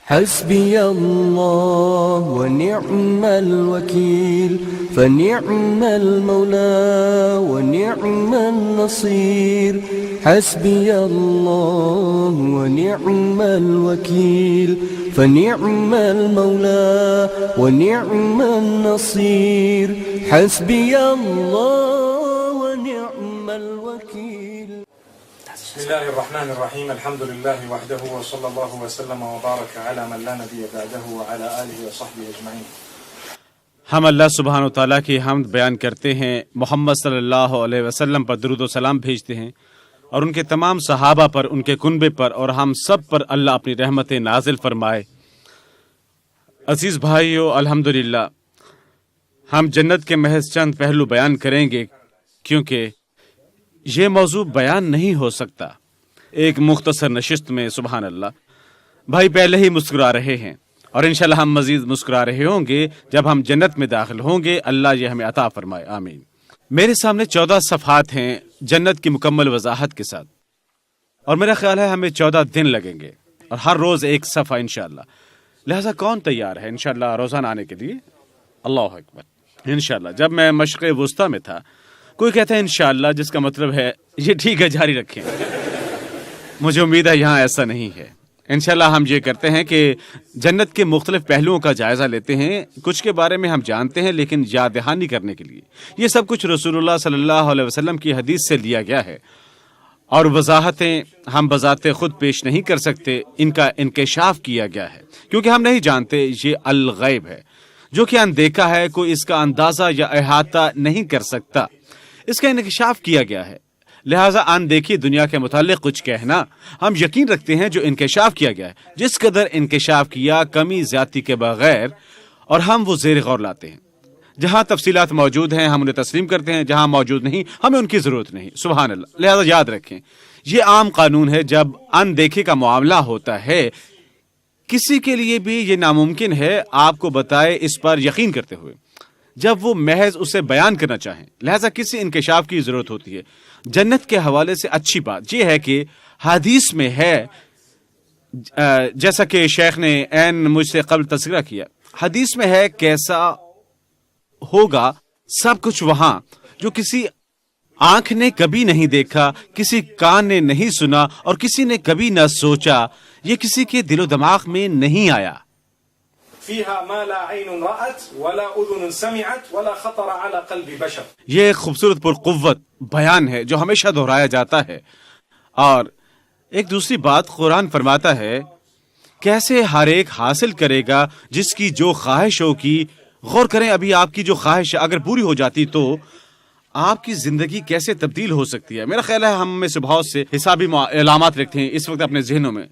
حسبي الله ونعم الوكيل فنعم المولى ونعم النصير حسبي الله ونعم الوكيل فنعم المولى ونعم النصير حسبي الله ونعم الوكيل. بسم الله الرحمن الرحیم الحمد لله وحده وصلی الله وسلم وبارک علی من لا نبی بعده وعلى آلہ وصحبہ اجمعین. ہم اللہ سبحانہ و تعالیٰ کی حمد بیان کرتے ہیں، محمد صلی اللہ علیہ وسلم پر درود و سلام بھیجتے ہیں اور ان کے تمام صحابہ پر، ان کے کنبے پر اور ہم سب پر اللہ اپنی رحمت نازل فرمائے. عزیز بھائیو، الحمدللہ ہم جنت کے محض چند پہلو بیان کریں گے، کیونکہ یہ موضوع بیان نہیں ہو سکتا ایک مختصر نشست میں. سبحان اللہ، بھائی پہلے ہی مسکرا رہے ہیں اور انشاءاللہ ہم مزید مسکرا رہے ہوں گے جب ہم جنت میں داخل ہوں گے. اللہ یہ ہمیں عطا فرمائے، آمین. میرے سامنے 14 صفحات ہیں جنت کی مکمل وضاحت کے ساتھ، اور میرا خیال ہے ہمیں 14 دن لگیں گے اور ہر روز ایک صفحہ انشاءاللہ. لہذا کون تیار ہے انشاءاللہ روزانہ آنے کے لیے؟ اللہ اکبر. انشاءاللہ جب میں مشرق وسطیٰ میں تھا، کوئی کہتا ہے انشاءاللہ، جس کا مطلب ہے یہ ٹھیک ہے، جاری رکھیں. مجھے امید ہے یہاں ایسا نہیں ہے. انشاءاللہ ہم یہ کرتے ہیں کہ جنت کے مختلف پہلوؤں کا جائزہ لیتے ہیں. کچھ کے بارے میں ہم جانتے ہیں لیکن یاد دہانی کرنے کے لیے یہ سب کچھ رسول اللہ صلی اللہ علیہ وسلم کی حدیث سے لیا گیا ہے، اور وضاحتیں ہم بذات خود پیش نہیں کر سکتے، ان کا انکشاف کیا گیا ہے کیونکہ ہم نہیں جانتے. یہ الغیب ہے جو کہ اندیکھا ہے، کوئی اس کا اندازہ یا احاطہ نہیں کر سکتا. اس کا انکشاف کیا گیا ہے، لہٰذا اندیکھی دنیا کے متعلق کچھ کہنا ہم یقین رکھتے ہیں جو انکشاف کیا گیا ہے. جس قدر انکشاف کیا کمی زیادتی کے بغیر، اور ہم وہ زیر غور لاتے ہیں. جہاں تفصیلات موجود ہیں ہم انہیں تسلیم کرتے ہیں، جہاں موجود نہیں ہمیں ان کی ضرورت نہیں. سبحان اللہ. لہٰذا یاد رکھیں یہ عام قانون ہے. جب اندیکھے کا معاملہ ہوتا ہے، کسی کے لیے بھی یہ ناممکن ہے آپ کو بتائے اس پر یقین کرتے ہوئے، جب وہ محض اسے بیان کرنا چاہیں. لہذا کسی انکشاف کی ضرورت ہوتی ہے. جنت کے حوالے سے اچھی بات یہ ہے کہ حدیث میں ہے، جیسا کہ شیخ نے عین مجھ سے قبل تذکرہ کیا، حدیث میں ہے کیسا ہوگا سب کچھ وہاں جو کسی آنکھ نے کبھی نہیں دیکھا، کسی کان نے نہیں سنا اور کسی نے کبھی نہ سوچا، یہ کسی کے دل و دماغ میں نہیں آیا. فيها ما لا عين رأت ولا أذن سمعت ولا خطر على قلب بشر. یہ ایک خوبصورت پرقوت بیان ہے جو ہمیشہ دہرایا جاتا ہے. اور ایک دوسری بات قرآن فرماتا ہے کیسے ہر ایک حاصل کرے گا جس کی جو خواہش ہو کی. غور کریں، ابھی آپ کی جو خواہش اگر پوری ہو جاتی تو آپ کی زندگی کیسے تبدیل ہو سکتی ہے. میرا خیال ہے ہم میں سے بہت سے حسابی علامات رکھتے ہیں اس وقت اپنے ذہنوں میں،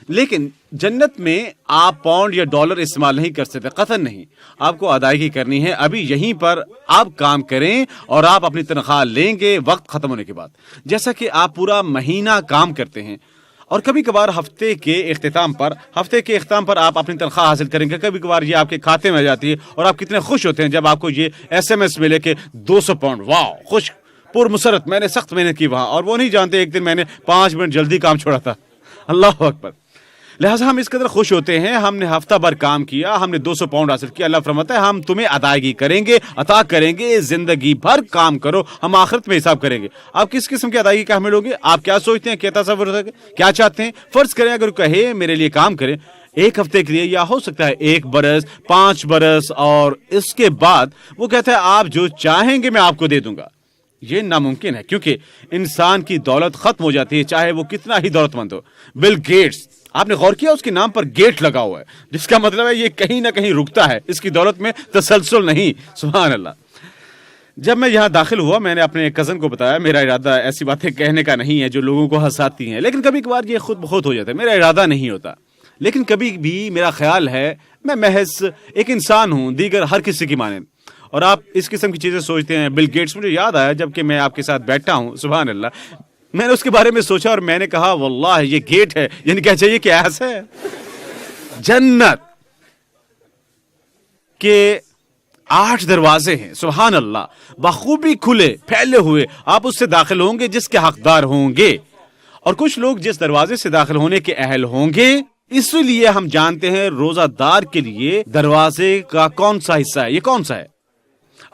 لیکن جنت میں آپ پاؤنڈ یا ڈالر استعمال نہیں کر سکتے، قطعاً نہیں. آپ کو ادائیگی کرنی ہے. ابھی یہیں پر آپ کام کریں اور آپ اپنی تنخواہ لیں گے وقت ختم ہونے کے بعد. جیسا کہ آپ پورا مہینہ کام کرتے ہیں اور کبھی کبھار ہفتے کے اختتام پر آپ اپنی تنخواہ حاصل کریں گے. کبھی کبھار یہ آپ کے کھاتے میں آ جاتی ہے اور آپ کتنے خوش ہوتے ہیں جب آپ کو یہ SMS ملے کہ 200 پاؤنڈ. واہ، خوش پر مسرت، میں نے سخت محنت کی وہاں، اور وہ نہیں جانتے ایک دن میں نے 5 منٹ جلدی کام چھوڑا تھا. اللہ اکبر. لہٰذا ہم اس قدر خوش ہوتے ہیں، ہم نے ہفتہ بھر کام کیا، ہم نے 200 پاؤنڈ حاصل کیا. اللہ فرماتا ہے ہم تمہیں ادائیگی کریں گے، عطا کریں گے. زندگی بھر کام کرو، ہم آخرت میں حساب کریں گے. آپ کس قسم کی ادائیگی کا حامل ہوگے؟ آپ کیا سوچتے ہیں، کیا تصور ہے، کیا چاہتے ہیں؟ فرض کریں اگر کہے میرے لیے کام کریں 1 ہفتے کے لیے، یا ہو سکتا ہے 1 برس، 5 برس، اور اس کے بعد وہ کہتا ہے آپ جو چاہیں گے میں آپ کو دے دوں گا. یہ ناممکن ہے کیونکہ انسان کی دولت ختم ہو جاتی ہے چاہے وہ کتنا ہی دولت مند ہو. بل گیٹس، آپ نے غور کیا اس کے نام پر گیٹ لگا ہوا ہے، جس کا مطلب ہے یہ کہیں نہ کہیں رکتا ہے، اس کی دولت میں تسلسل نہیں. سبحان اللہ. جب میں یہاں داخل ہوا میں نے اپنے کزن کو بتایا میرا ارادہ ایسی باتیں کہنے کا نہیں ہے جو لوگوں کو ہنساتی ہیں، لیکن کبھی کبھار یہ خود بخود ہو جاتا ہے. میرا ارادہ نہیں ہوتا، لیکن کبھی بھی میرا خیال ہے میں محض ایک انسان ہوں دیگر ہر کسی کی مانند، اور آپ اس قسم کی چیزیں سوچتے ہیں. بل گیٹس مجھے یاد آیا جب کہ میں آپ کے ساتھ بیٹھا ہوں. سبحان اللہ. میں نے اس کے بارے میں سوچا اور میں نے کہا واللہ یہ گیٹ ہے، یعنی کیا چاہیے کہ ایسا ہے جنت کے 8 دروازے ہیں. سبحان اللہ. بخوبی کھلے پھیلے ہوئے آپ اس سے داخل ہوں گے جس کے حقدار ہوں گے، اور کچھ لوگ جس دروازے سے داخل ہونے کے اہل ہوں گے اس لیے ہم جانتے ہیں روزہ دار کے لیے دروازے کا کون سا حصہ ہے، یہ کون سا ہے؟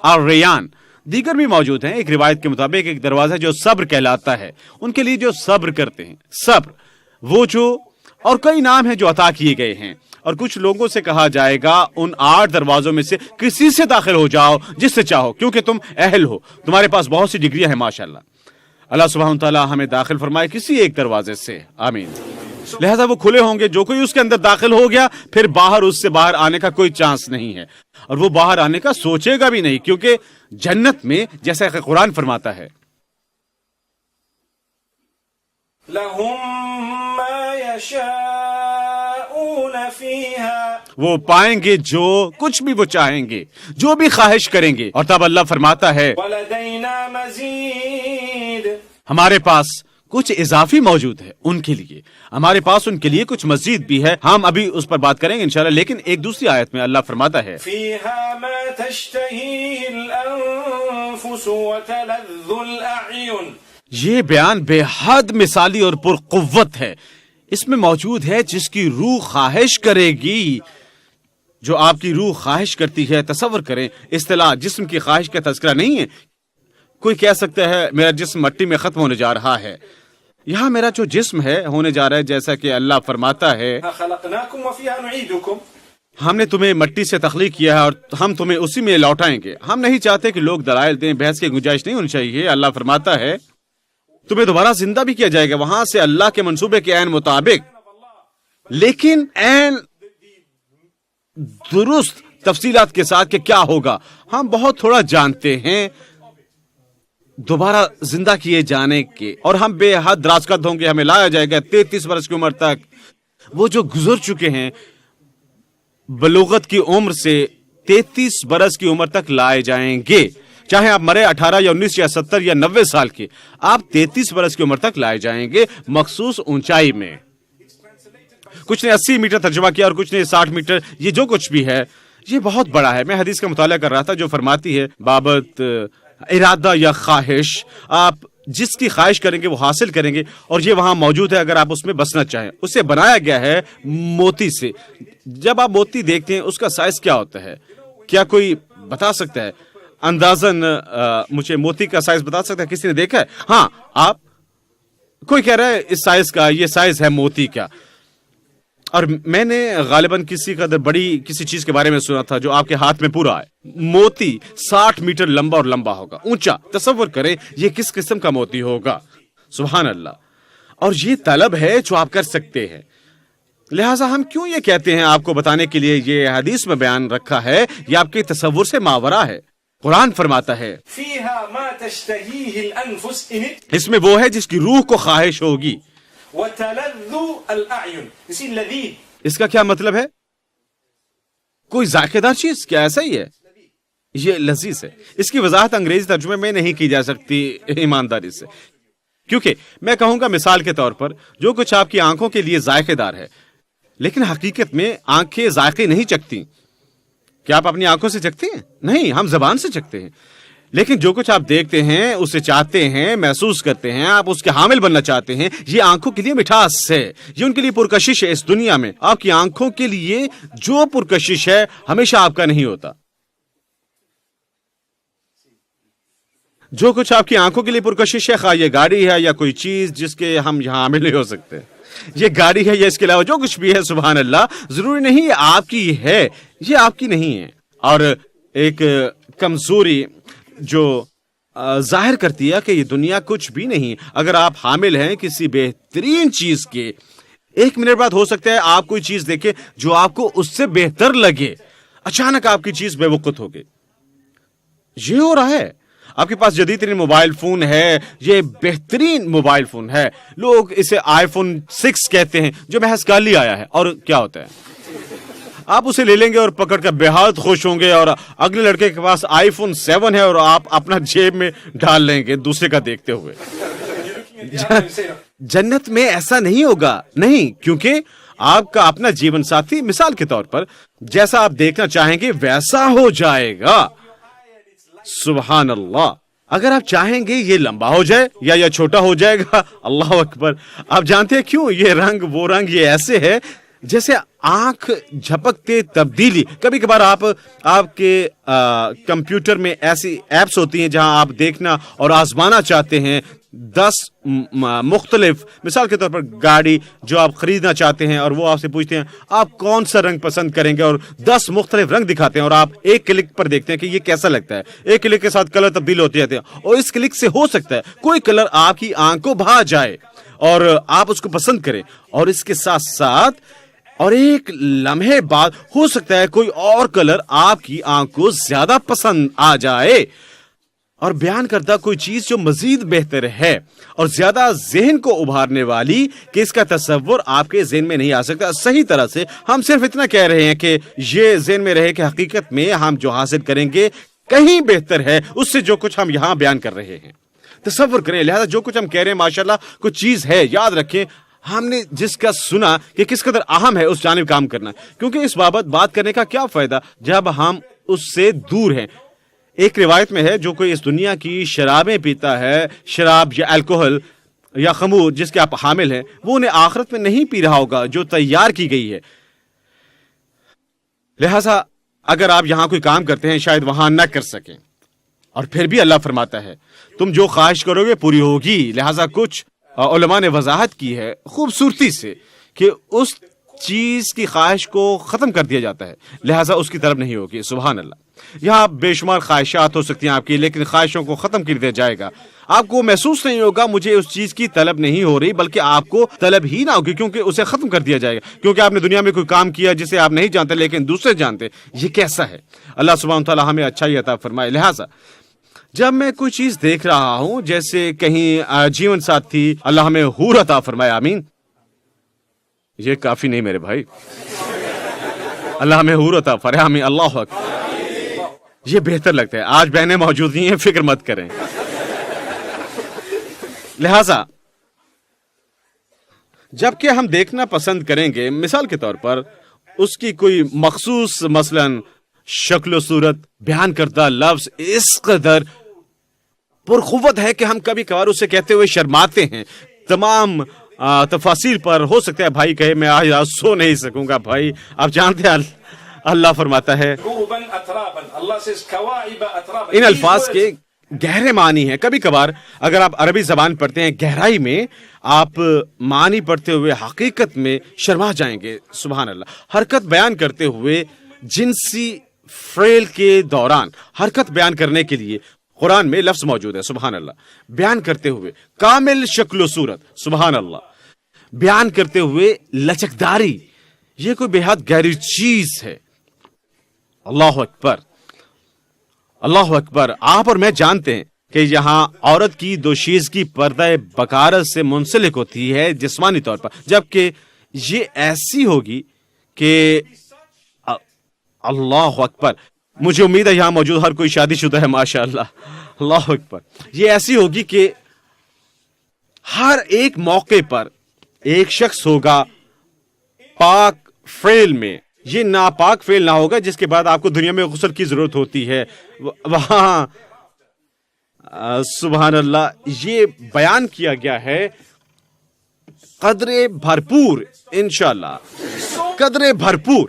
الریان. دیگر بھی موجود ہیں. ایک روایت کے مطابق ایک دروازہ جو صبر کہلاتا ہے، ان کے لیے جو صبر کرتے ہیں، صبر وہ جو، اور کئی نام ہیں جو عطا کیے گئے ہیں. اور کچھ لوگوں سے کہا جائے گا ان 8 دروازوں میں سے کسی سے داخل ہو جاؤ جس سے چاہو، کیونکہ تم اہل ہو، تمہارے پاس بہت سی ڈگریاں ہیں ماشاءاللہ. اللہ سبحانہ تعالیٰ ہمیں داخل فرمائے کسی ایک دروازے سے، آمین. لہذا وہ کھلے ہوں گے، جو کوئی اس کے اندر داخل ہو گیا پھر باہر اس سے باہر آنے کا کوئی چانس نہیں ہے، اور وہ باہر آنے کا سوچے گا بھی نہیں، کیونکہ جنت میں جیسا کہ قرآن فرماتا ہے لَهُم مَّا يَشَاءُونَ فِيهَا، وہ پائیں گے جو کچھ بھی وہ چاہیں گے، جو بھی خواہش کریں گے. اور تب اللہ فرماتا ہے وَلَدَيْنَا مَزِيدٌ، ہمارے پاس کچھ اضافی موجود ہے ان کے لیے، ہمارے پاس ان کے لیے کچھ مزید بھی ہے. ہم ابھی اس پر بات کریں گے انشاءاللہ. لیکن ایک دوسری آیت میں اللہ فرماتا ہے فِيهَا مَا تَشْتَهِيهِ الْأَنفُسُ وَتَلَذُّ الْأَعْيُنُ. یہ بیان بے حد مثالی اور پرقوت ہے. اس میں موجود ہے جس کی روح خواہش کرے گی، جو آپ کی روح خواہش کرتی ہے. تصور کریں، اصطلاح جسم کی خواہش کا تذکرہ نہیں ہے. کوئی کہہ سکتا ہے میرا جسم مٹی میں ختم ہونے جا رہا ہے. یہاں میرا جو جسم ہے ہونے جا رہا ہے، جیسا کہ اللہ فرماتا ہے خَلَقْنَاكُمْ وَفِيهَا نُعِيدُكُمْ، ہم نے تمہیں مٹی سے تخلیق کیا ہے اور ہم تمہیں اسی میں لوٹائیں گے. ہم نہیں چاہتے کہ لوگ دلائل دیں، بحث کی گنجائش نہیں ہونی چاہیے. اللہ فرماتا ہے تمہیں دوبارہ زندہ بھی کیا جائے گا وہاں سے اللہ کے منصوبے کے عین مطابق، لیکن عین درست تفصیلات کے ساتھ کہ کیا ہوگا ہم بہت تھوڑا جانتے ہیں دوبارہ زندہ کیے جانے کے. اور ہم بے حد دراز قد ہوں گے، ہمیں لایا جائے گا 33 برس کی عمر تک. وہ جو گزر چکے ہیں بلوغت کی عمر سے 33 برس کی عمر تک لائے جائیں گے. چاہے آپ مرے 18 یا 19 یا 70 یا 90 سال کے، آپ 33 برس کی عمر تک لائے جائیں گے مخصوص اونچائی میں. کچھ نے 80 میٹر ترجمہ کیا اور کچھ نے 60 میٹر. یہ جو کچھ بھی ہے یہ بہت بڑا ہے. میں حدیث کا مطالعہ کر رہا تھا جو فرماتی ہے بابت ارادہ یا خواہش، آپ جس کی خواہش کریں گے وہ حاصل کریں گے. اور یہ وہاں موجود ہے اگر آپ اس میں بسنا چاہیں. اسے بنایا گیا ہے موتی سے. جب آپ موتی دیکھتے ہیں اس کا سائز کیا ہوتا ہے؟ کیا کوئی بتا سکتا ہے اندازاً؟ مجھے موتی کا سائز بتا سکتا ہے؟ کسی نے دیکھا ہے؟ ہاں، آپ کوئی کہہ رہا ہے اس سائز کا، یہ سائز ہے موتی کا. اور میں نے غالباً کسی قدر بڑی کسی چیز کے بارے میں سنا تھا جو آپ کے ہاتھ میں پورا ہے. موتی 60 میٹر لمبا اور لمبا ہوگا، اونچا. تصور کریں یہ کس قسم کا موتی ہوگا. سبحان اللہ. اور یہ طلب ہے جو آپ کر سکتے ہیں. لہٰذا ہم کیوں یہ کہتے ہیں آپ کو بتانے کے لیے یہ حدیث میں بیان رکھا ہے، یہ آپ کے تصور سے ماورا ہے. قرآن فرماتا ہے فِيهَا مَا تَشْتَهِيهِ الْأَنفُسُ، اس میں وہ ہے جس کی روح کو خواہش ہوگی. وَتَلَذُّ الْأَعْيُنُ، اسی لذیذ. اس کا کیا مطلب ہے؟ کوئی ذائقہ دار چیز، کیا ایسا ہی ہے؟ یہ لذیذ ہے. اس کی وضاحت انگریزی ترجمے میں نہیں کی جا سکتی ایمانداری سے، کیونکہ میں کہوں گا مثال کے طور پر جو کچھ آپ کی آنکھوں کے لیے ذائقے دار ہے، لیکن حقیقت میں آنکھیں ذائقے نہیں چکھتی. کیا آپ اپنی آنکھوں سے چکھتے ہیں؟ نہیں، ہم زبان سے چکھتے ہیں. لیکن جو کچھ آپ دیکھتے ہیں، اسے چاہتے ہیں، محسوس کرتے ہیں، آپ اس کے حامل بننا چاہتے ہیں، یہ آنکھوں کے لیے مٹھاس ہے، یہ ان کے لیے پرکشش ہے. اس دنیا میں آپ کی آنکھوں کے لیے جو پرکشش ہے ہمیشہ آپ کا نہیں ہوتا. جو کچھ آپ کی آنکھوں کے لیے پرکشش ہے، خواہ یہ گاڑی ہے یا کوئی چیز جس کے ہم یہاں حامل نہیں ہو سکتے، یہ گاڑی ہے یا اس کے علاوہ جو کچھ بھی ہے، سبحان اللہ، ضروری نہیں یہ آپ کی ہے، یہ آپ کی نہیں ہے. اور ایک کمزوری جو ظاہر کرتی ہے کہ یہ دنیا کچھ بھی نہیں. اگر آپ حامل ہیں کسی بہترین چیز کے، ایک منٹ بعد ہو سکتا ہے آپ کوئی چیز دیکھیں جو آپ کو اس سے بہتر لگے، اچانک آپ کی چیز بے وقت ہو گئی. یہ ہو رہا ہے. آپ کے پاس جدید ترین موبائل فون ہے، یہ بہترین موبائل فون ہے، لوگ اسے آئی فون 6 کہتے ہیں جو محض کل ہی آیا ہے. اور کیا ہوتا ہے؟ آپ اسے لے لیں گے اور پکڑ کر بے حد خوش ہوں گے، اور اگلے لڑکے کے پاس آئی فون 7 ہے اور آپ اپنا جیب میں ڈال لیں گے دوسرے کا دیکھتے ہوئے. جنت میں ایسا نہیں ہوگا، نہیں، کیونکہ آپ کا اپنا جیون ساتھی مثال کے طور پر جیسا آپ دیکھنا چاہیں گے ویسا ہو جائے گا. سبحان اللہ. اگر آپ چاہیں گے یہ لمبا ہو جائے یا یہ چھوٹا ہو جائے گا، اللہ اکبر. آپ جانتے ہیں کیوں یہ رنگ وہ رنگ یہ ایسے ہے؟ جیسے آنکھ جھپکتے تبدیلی. کبھی کبھار آپ کے کمپیوٹر میں ایسی ایپس ہوتی ہیں جہاں آپ دیکھنا اور آزمانا چاہتے ہیں 10 مختلف، مثال کے طور پر گاڑی جو آپ خریدنا چاہتے ہیں، اور وہ آپ سے پوچھتے ہیں آپ کون سا رنگ پسند کریں گے، اور 10 مختلف رنگ دکھاتے ہیں اور آپ ایک کلک پر دیکھتے ہیں کہ یہ کیسا لگتا ہے. ایک کلک کے ساتھ کلر تبدیل ہوتے جاتے ہیں، اور اس کلک سے ہو سکتا ہے کوئی کلر آپ کی آنکھ کو بھا جائے اور آپ اس کو پسند کریں، اور اس کے ساتھ ساتھ اور ایک لمحے بعد ہو سکتا ہے کوئی اور کلر آپ کی آنکھ کو زیادہ پسند آ جائے، اور بیان کردہ کوئی چیز جو مزید بہتر ہے اور زیادہ ذہن کو ابھارنے والی کہ اس کا تصور آپ کے ذہن میں نہیں آ سکتا. صحیح طرح سے ہم صرف اتنا کہہ رہے ہیں کہ یہ ذہن میں رہے کہ حقیقت میں ہم جو حاصل کریں گے کہیں بہتر ہے اس سے جو کچھ ہم یہاں بیان کر رہے ہیں. تصور کریں، لہذا جو کچھ ہم کہہ رہے ہیں ماشاءاللہ کچھ چیز ہے. یاد رکھیں ہم نے جس کا سنا کہ کس قدر اہم ہے اس جانب کام کرنا، کیونکہ اس بابت بات کرنے کا کیا فائدہ جب ہم اس سے دور ہیں. ایک روایت میں ہے جو کوئی اس دنیا کی شرابیں پیتا ہے، شراب یا الکوہل یا خمور جس کے آپ حامل ہیں، وہ انہیں آخرت میں نہیں پی رہا ہوگا جو تیار کی گئی ہے. لہذا اگر آپ یہاں کوئی کام کرتے ہیں شاید وہاں نہ کر سکیں، اور پھر بھی اللہ فرماتا ہے تم جو خواہش کرو گے پوری ہوگی. لہذا کچھ علماء نے وضاحت کی ہے خوبصورتی سے کہ اس چیز کی خواہش کو ختم کر دیا جاتا ہے، لہذا اس کی طرف نہیں ہوگی. سبحان اللہ. یہاں بے شمار خواہشات ہو سکتی ہیں آپ کی، لیکن خواہشوں کو ختم کر دیا جائے گا. آپ کو محسوس نہیں ہوگا مجھے اس چیز کی طلب نہیں ہو رہی، بلکہ آپ کو طلب ہی نہ ہوگی کیونکہ اسے ختم کر دیا جائے گا. کیونکہ آپ نے دنیا میں کوئی کام کیا جسے آپ نہیں جانتے لیکن دوسرے جانتے. یہ کیسا ہے؟ اللہ سبحانہ تعالیٰ ہمیں اچھائی عطا فرمائے. لہٰذا جب میں کوئی چیز دیکھ رہا ہوں جیسے کہیں جیون ساتھی، اللہ ہمیں حور عطا فرمائے، آمین. یہ کافی نہیں میرے بھائی، اللہ ہمیں حور عطا فرمائے، آمین. اللہ اکبر. یہ بہتر لگتا ہے. آج بہنیں موجود نہیں ہیں، فکر مت کریں. لہذا جب کہ ہم دیکھنا پسند کریں گے، مثال کے طور پر اس کی کوئی مخصوص مثلاً شکل و صورت، بیان کردہ لفظ اس قدر پرقوت ہے کہ ہم کبھی کبھار اسے کہتے ہوئے شرماتے ہیں. تمام تفاصیل پر ہو سکتا ہے بھائی کہے میں آج سو نہیں سکوں گا. بھائی آپ جانتے ہیں اللہ فرماتا ہے ان الفاظ کے گہرے معنی ہیں. کبھی کبھار اگر آپ عربی زبان پڑھتے ہیں گہرائی میں آپ معنی پڑھتے ہوئے حقیقت میں شرما جائیں گے. سبحان اللہ. حرکت بیان کرتے ہوئے جنسی فعل کے دوران حرکت بیان کرنے کے لیے قرآن میں لفظ موجود ہے. سبحان اللہ. بیان کرتے ہوئے کامل شکل و صورت، سبحان اللہ. بیان کرتے ہوئے لچکداری، یہ کوئی بے حد گہری چیز ہے. اللہ اکبر، اللہ اکبر. آپ اور میں جانتے ہیں کہ یہاں عورت کی دوشیزگی پردہ بکارت سے منسلک ہوتی ہے جسمانی طور پر، جبکہ یہ ایسی ہوگی کہ اللہ اکبر، مجھے امید ہے یہاں موجود ہر کوئی شادی شدہ ہے ماشاء اللہ. اللہ اکبر. یہ ایسی ہوگی کہ ہر ایک موقع پر ایک شخص ہوگا پاک فعل میں. یہ ناپاک فعل نہ ہوگا جس کے بعد آپ کو دنیا میں غسل کی ضرورت ہوتی ہے. وہاں سبحان اللہ یہ بیان کیا گیا ہے قدر بھرپور، انشاءاللہ قدر بھرپور.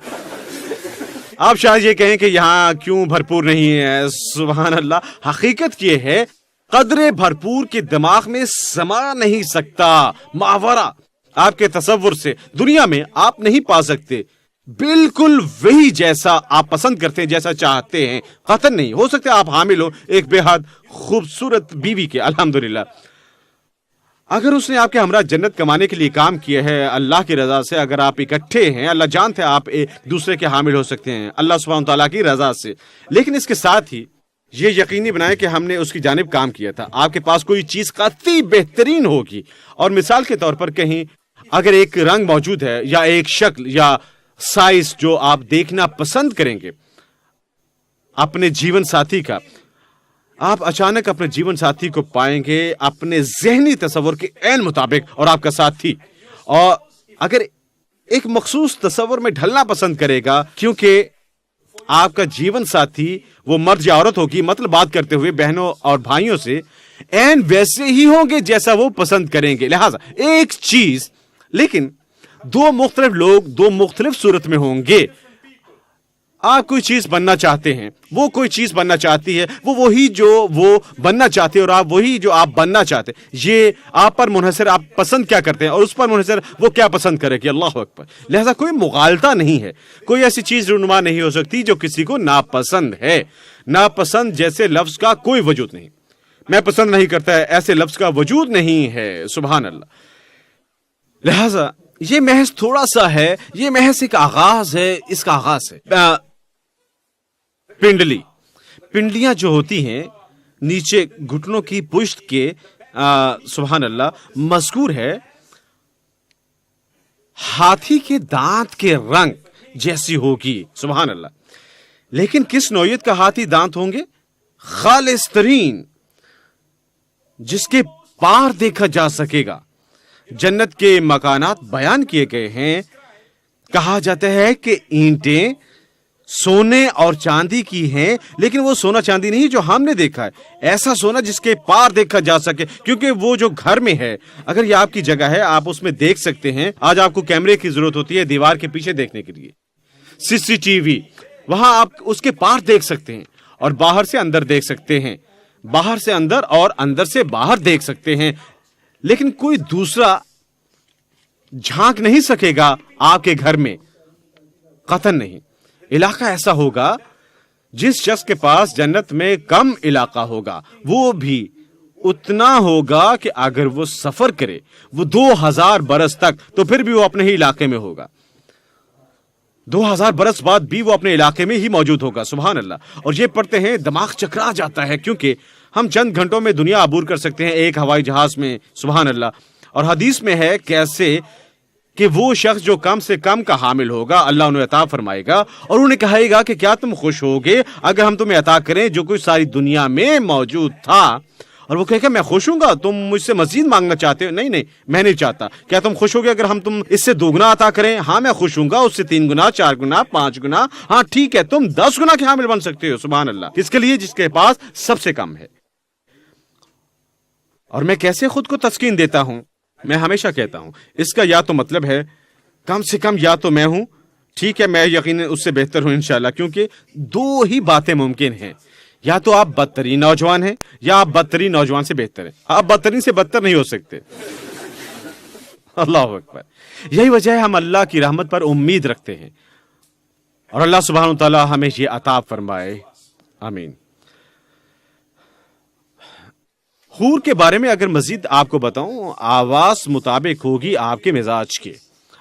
آپ شاید یہ کہیں کہ یہاں کیوں بھرپور نہیں ہے. سبحان اللہ. حقیقت یہ ہے قدر بھرپور کے دماغ میں سما نہیں سکتا، ماورا آپ کے تصور سے دنیا میں آپ نہیں پا سکتے. بالکل وہی جیسا آپ پسند کرتے ہیں، جیسا چاہتے ہیں. قطن نہیں ہو سکتا آپ حامل ہو ایک بے حد خوبصورت بیوی کے، الحمدللہ. اگر اس نے آپ کے ہمراہ جنت کمانے کے لیے کام کیا ہے اللہ کی رضا سے، اگر آپ اکٹھے ہیں، اللہ جانتے ہیں آپ ایک دوسرے کے حامل ہو سکتے ہیں اللہ سبحانہ تعالیٰ کی رضا سے، لیکن اس کے ساتھ ہی یہ یقینی بنائے کہ ہم نے اس کی جانب کام کیا تھا. آپ کے پاس کوئی چیز قطعی بہترین ہوگی. اور مثال کے طور پر کہیں اگر ایک رنگ موجود ہے یا ایک شکل یا سائز جو آپ دیکھنا پسند کریں گے اپنے جیون ساتھی کا، آپ اچانک اپنے جیون ساتھی کو پائیں گے اپنے ذہنی تصور کے عین مطابق اور آپ کا ساتھی، اور اگر ایک مخصوص تصور میں ڈھلنا پسند کرے گا کیونکہ آپ کا جیون ساتھی وہ مرد یا عورت ہوگی، مطلب بات کرتے ہوئے بہنوں اور بھائیوں سے عین ویسے ہی ہوں گے جیسا وہ پسند کریں گے. لہٰذا ایک چیز لیکن دو مختلف لوگ دو مختلف صورت میں ہوں گے. آپ کوئی چیز بننا چاہتے ہیں, وہ کوئی چیز بننا چاہتی ہے, وہی جو وہ بننا چاہتے ہیں اور آپ وہی جو آپ بننا چاہتے ہیں. یہ آپ پر منحصر آپ پسند کیا کرتے ہیں اور اس پر منحصر وہ کیا پسند کرے گی. اللہ اکبر. لہذا کوئی مغالطہ نہیں ہے, کوئی ایسی چیز رونما نہیں ہو سکتی جو کسی کو ناپسند ہے. ناپسند جیسے لفظ کا کوئی وجود نہیں. میں پسند نہیں کرتا ہے ایسے لفظ کا وجود نہیں ہے. سبحان اللہ. لہذا یہ محض تھوڑا سا ہے, یہ محض ایک آغاز ہے. اس کا آغاز ہے پنڈلیاں جو ہوتی ہیں نیچے گھٹنوں کی پشت کے, سبحان اللہ, مذکور ہے ہاتھی کے دانت کے رنگ جیسی ہوگی. سبحان اللہ. لیکن کس نوعیت کا ہاتھی دانت ہوں گے؟ خالص ترین, جس کے پار دیکھا جا سکے گا. جنت کے مکانات بیان کیے گئے ہیں. کہا جاتا ہے کہ اینٹیں سونے اور چاندی کی ہیں, لیکن وہ سونا چاندی نہیں جو ہم نے دیکھا ہے, ایسا سونا جس کے پار دیکھا جا سکے. کیونکہ وہ جو گھر میں ہے, اگر یہ آپ کی جگہ ہے آپ اس میں دیکھ سکتے ہیں. آج آپ کو کیمرے کی ضرورت ہوتی ہے دیوار کے پیچھے دیکھنے کے لیے, CCTV, وہاں آپ اس کے پار دیکھ سکتے ہیں اور باہر سے اندر دیکھ سکتے ہیں, باہر سے اندر اور اندر سے باہر دیکھ سکتے ہیں. لیکن کوئی دوسرا جھانک نہیں سکے گا آپ کے گھر میں, قطعاً نہیں. علاقہ ایسا ہوگا جس شخص کے پاس جنت میں کم علاقہ ہوگا وہ بھی اتنا ہوگا کہ اگر وہ سفر کرے وہ 2000 برس تک تو پھر بھی وہ اپنے ہی علاقے میں ہوگا. 2000 برس بعد بھی وہ اپنے علاقے میں ہی موجود ہوگا. سبحان اللہ. اور یہ پڑھتے ہیں دماغ چکرا جاتا ہے, کیونکہ ہم چند گھنٹوں میں دنیا عبور کر سکتے ہیں ایک ہوائی جہاز میں. سبحان اللہ. اور حدیث میں ہے کیسے کہ وہ شخص جو کم سے کم کا حامل ہوگا اللہ انہیں عطا فرمائے گا اور انہیں کہے گا کہ کیا تم خوش ہوگے اگر ہم تمہیں عطا کریں جو کچھ ساری دنیا میں موجود تھا. اور وہ کہے گا میں خوش ہوں گا, تم مجھ سے مزید مانگنا چاہتے ہو؟ نہیں نہیں, میں نہیں چاہتا. کیا تم خوش ہوگے اگر ہم تم اس سے 2 گنا عطا کریں؟ ہاں میں خوش ہوں گا. اس سے 3 گنا, 4 گنا, 5 گنا. ہاں ٹھیک ہے, تم 10 گنا کے حامل بن سکتے ہو. سبحان اللہ. کس کے لیے؟ جس کے پاس سب سے کم ہے. اور میں کیسے خود کو تسکین دیتا ہوں؟ میں ہمیشہ کہتا ہوں اس کا یا تو مطلب ہے کم سے کم یا تو میں ہوں, ٹھیک ہے, میں یقیناً اس سے بہتر ہوں انشاءاللہ. کیونکہ 2 ہی باتیں ممکن ہیں, یا تو آپ بدترین نوجوان ہیں یا آپ بدترین نوجوان سے بہتر ہیں. آپ بدترین سے بدتر نہیں ہو سکتے. اللہ اکبر. یہی وجہ ہے ہم اللہ کی رحمت پر امید رکھتے ہیں اور اللہ سبحانہ و تعالی ہمیں یہ عطا فرمائے. آمین. حور کے بارے میں اگر مزید آپ کو بتاؤں, آواز مطابق ہوگی آپ کے مزاج کے.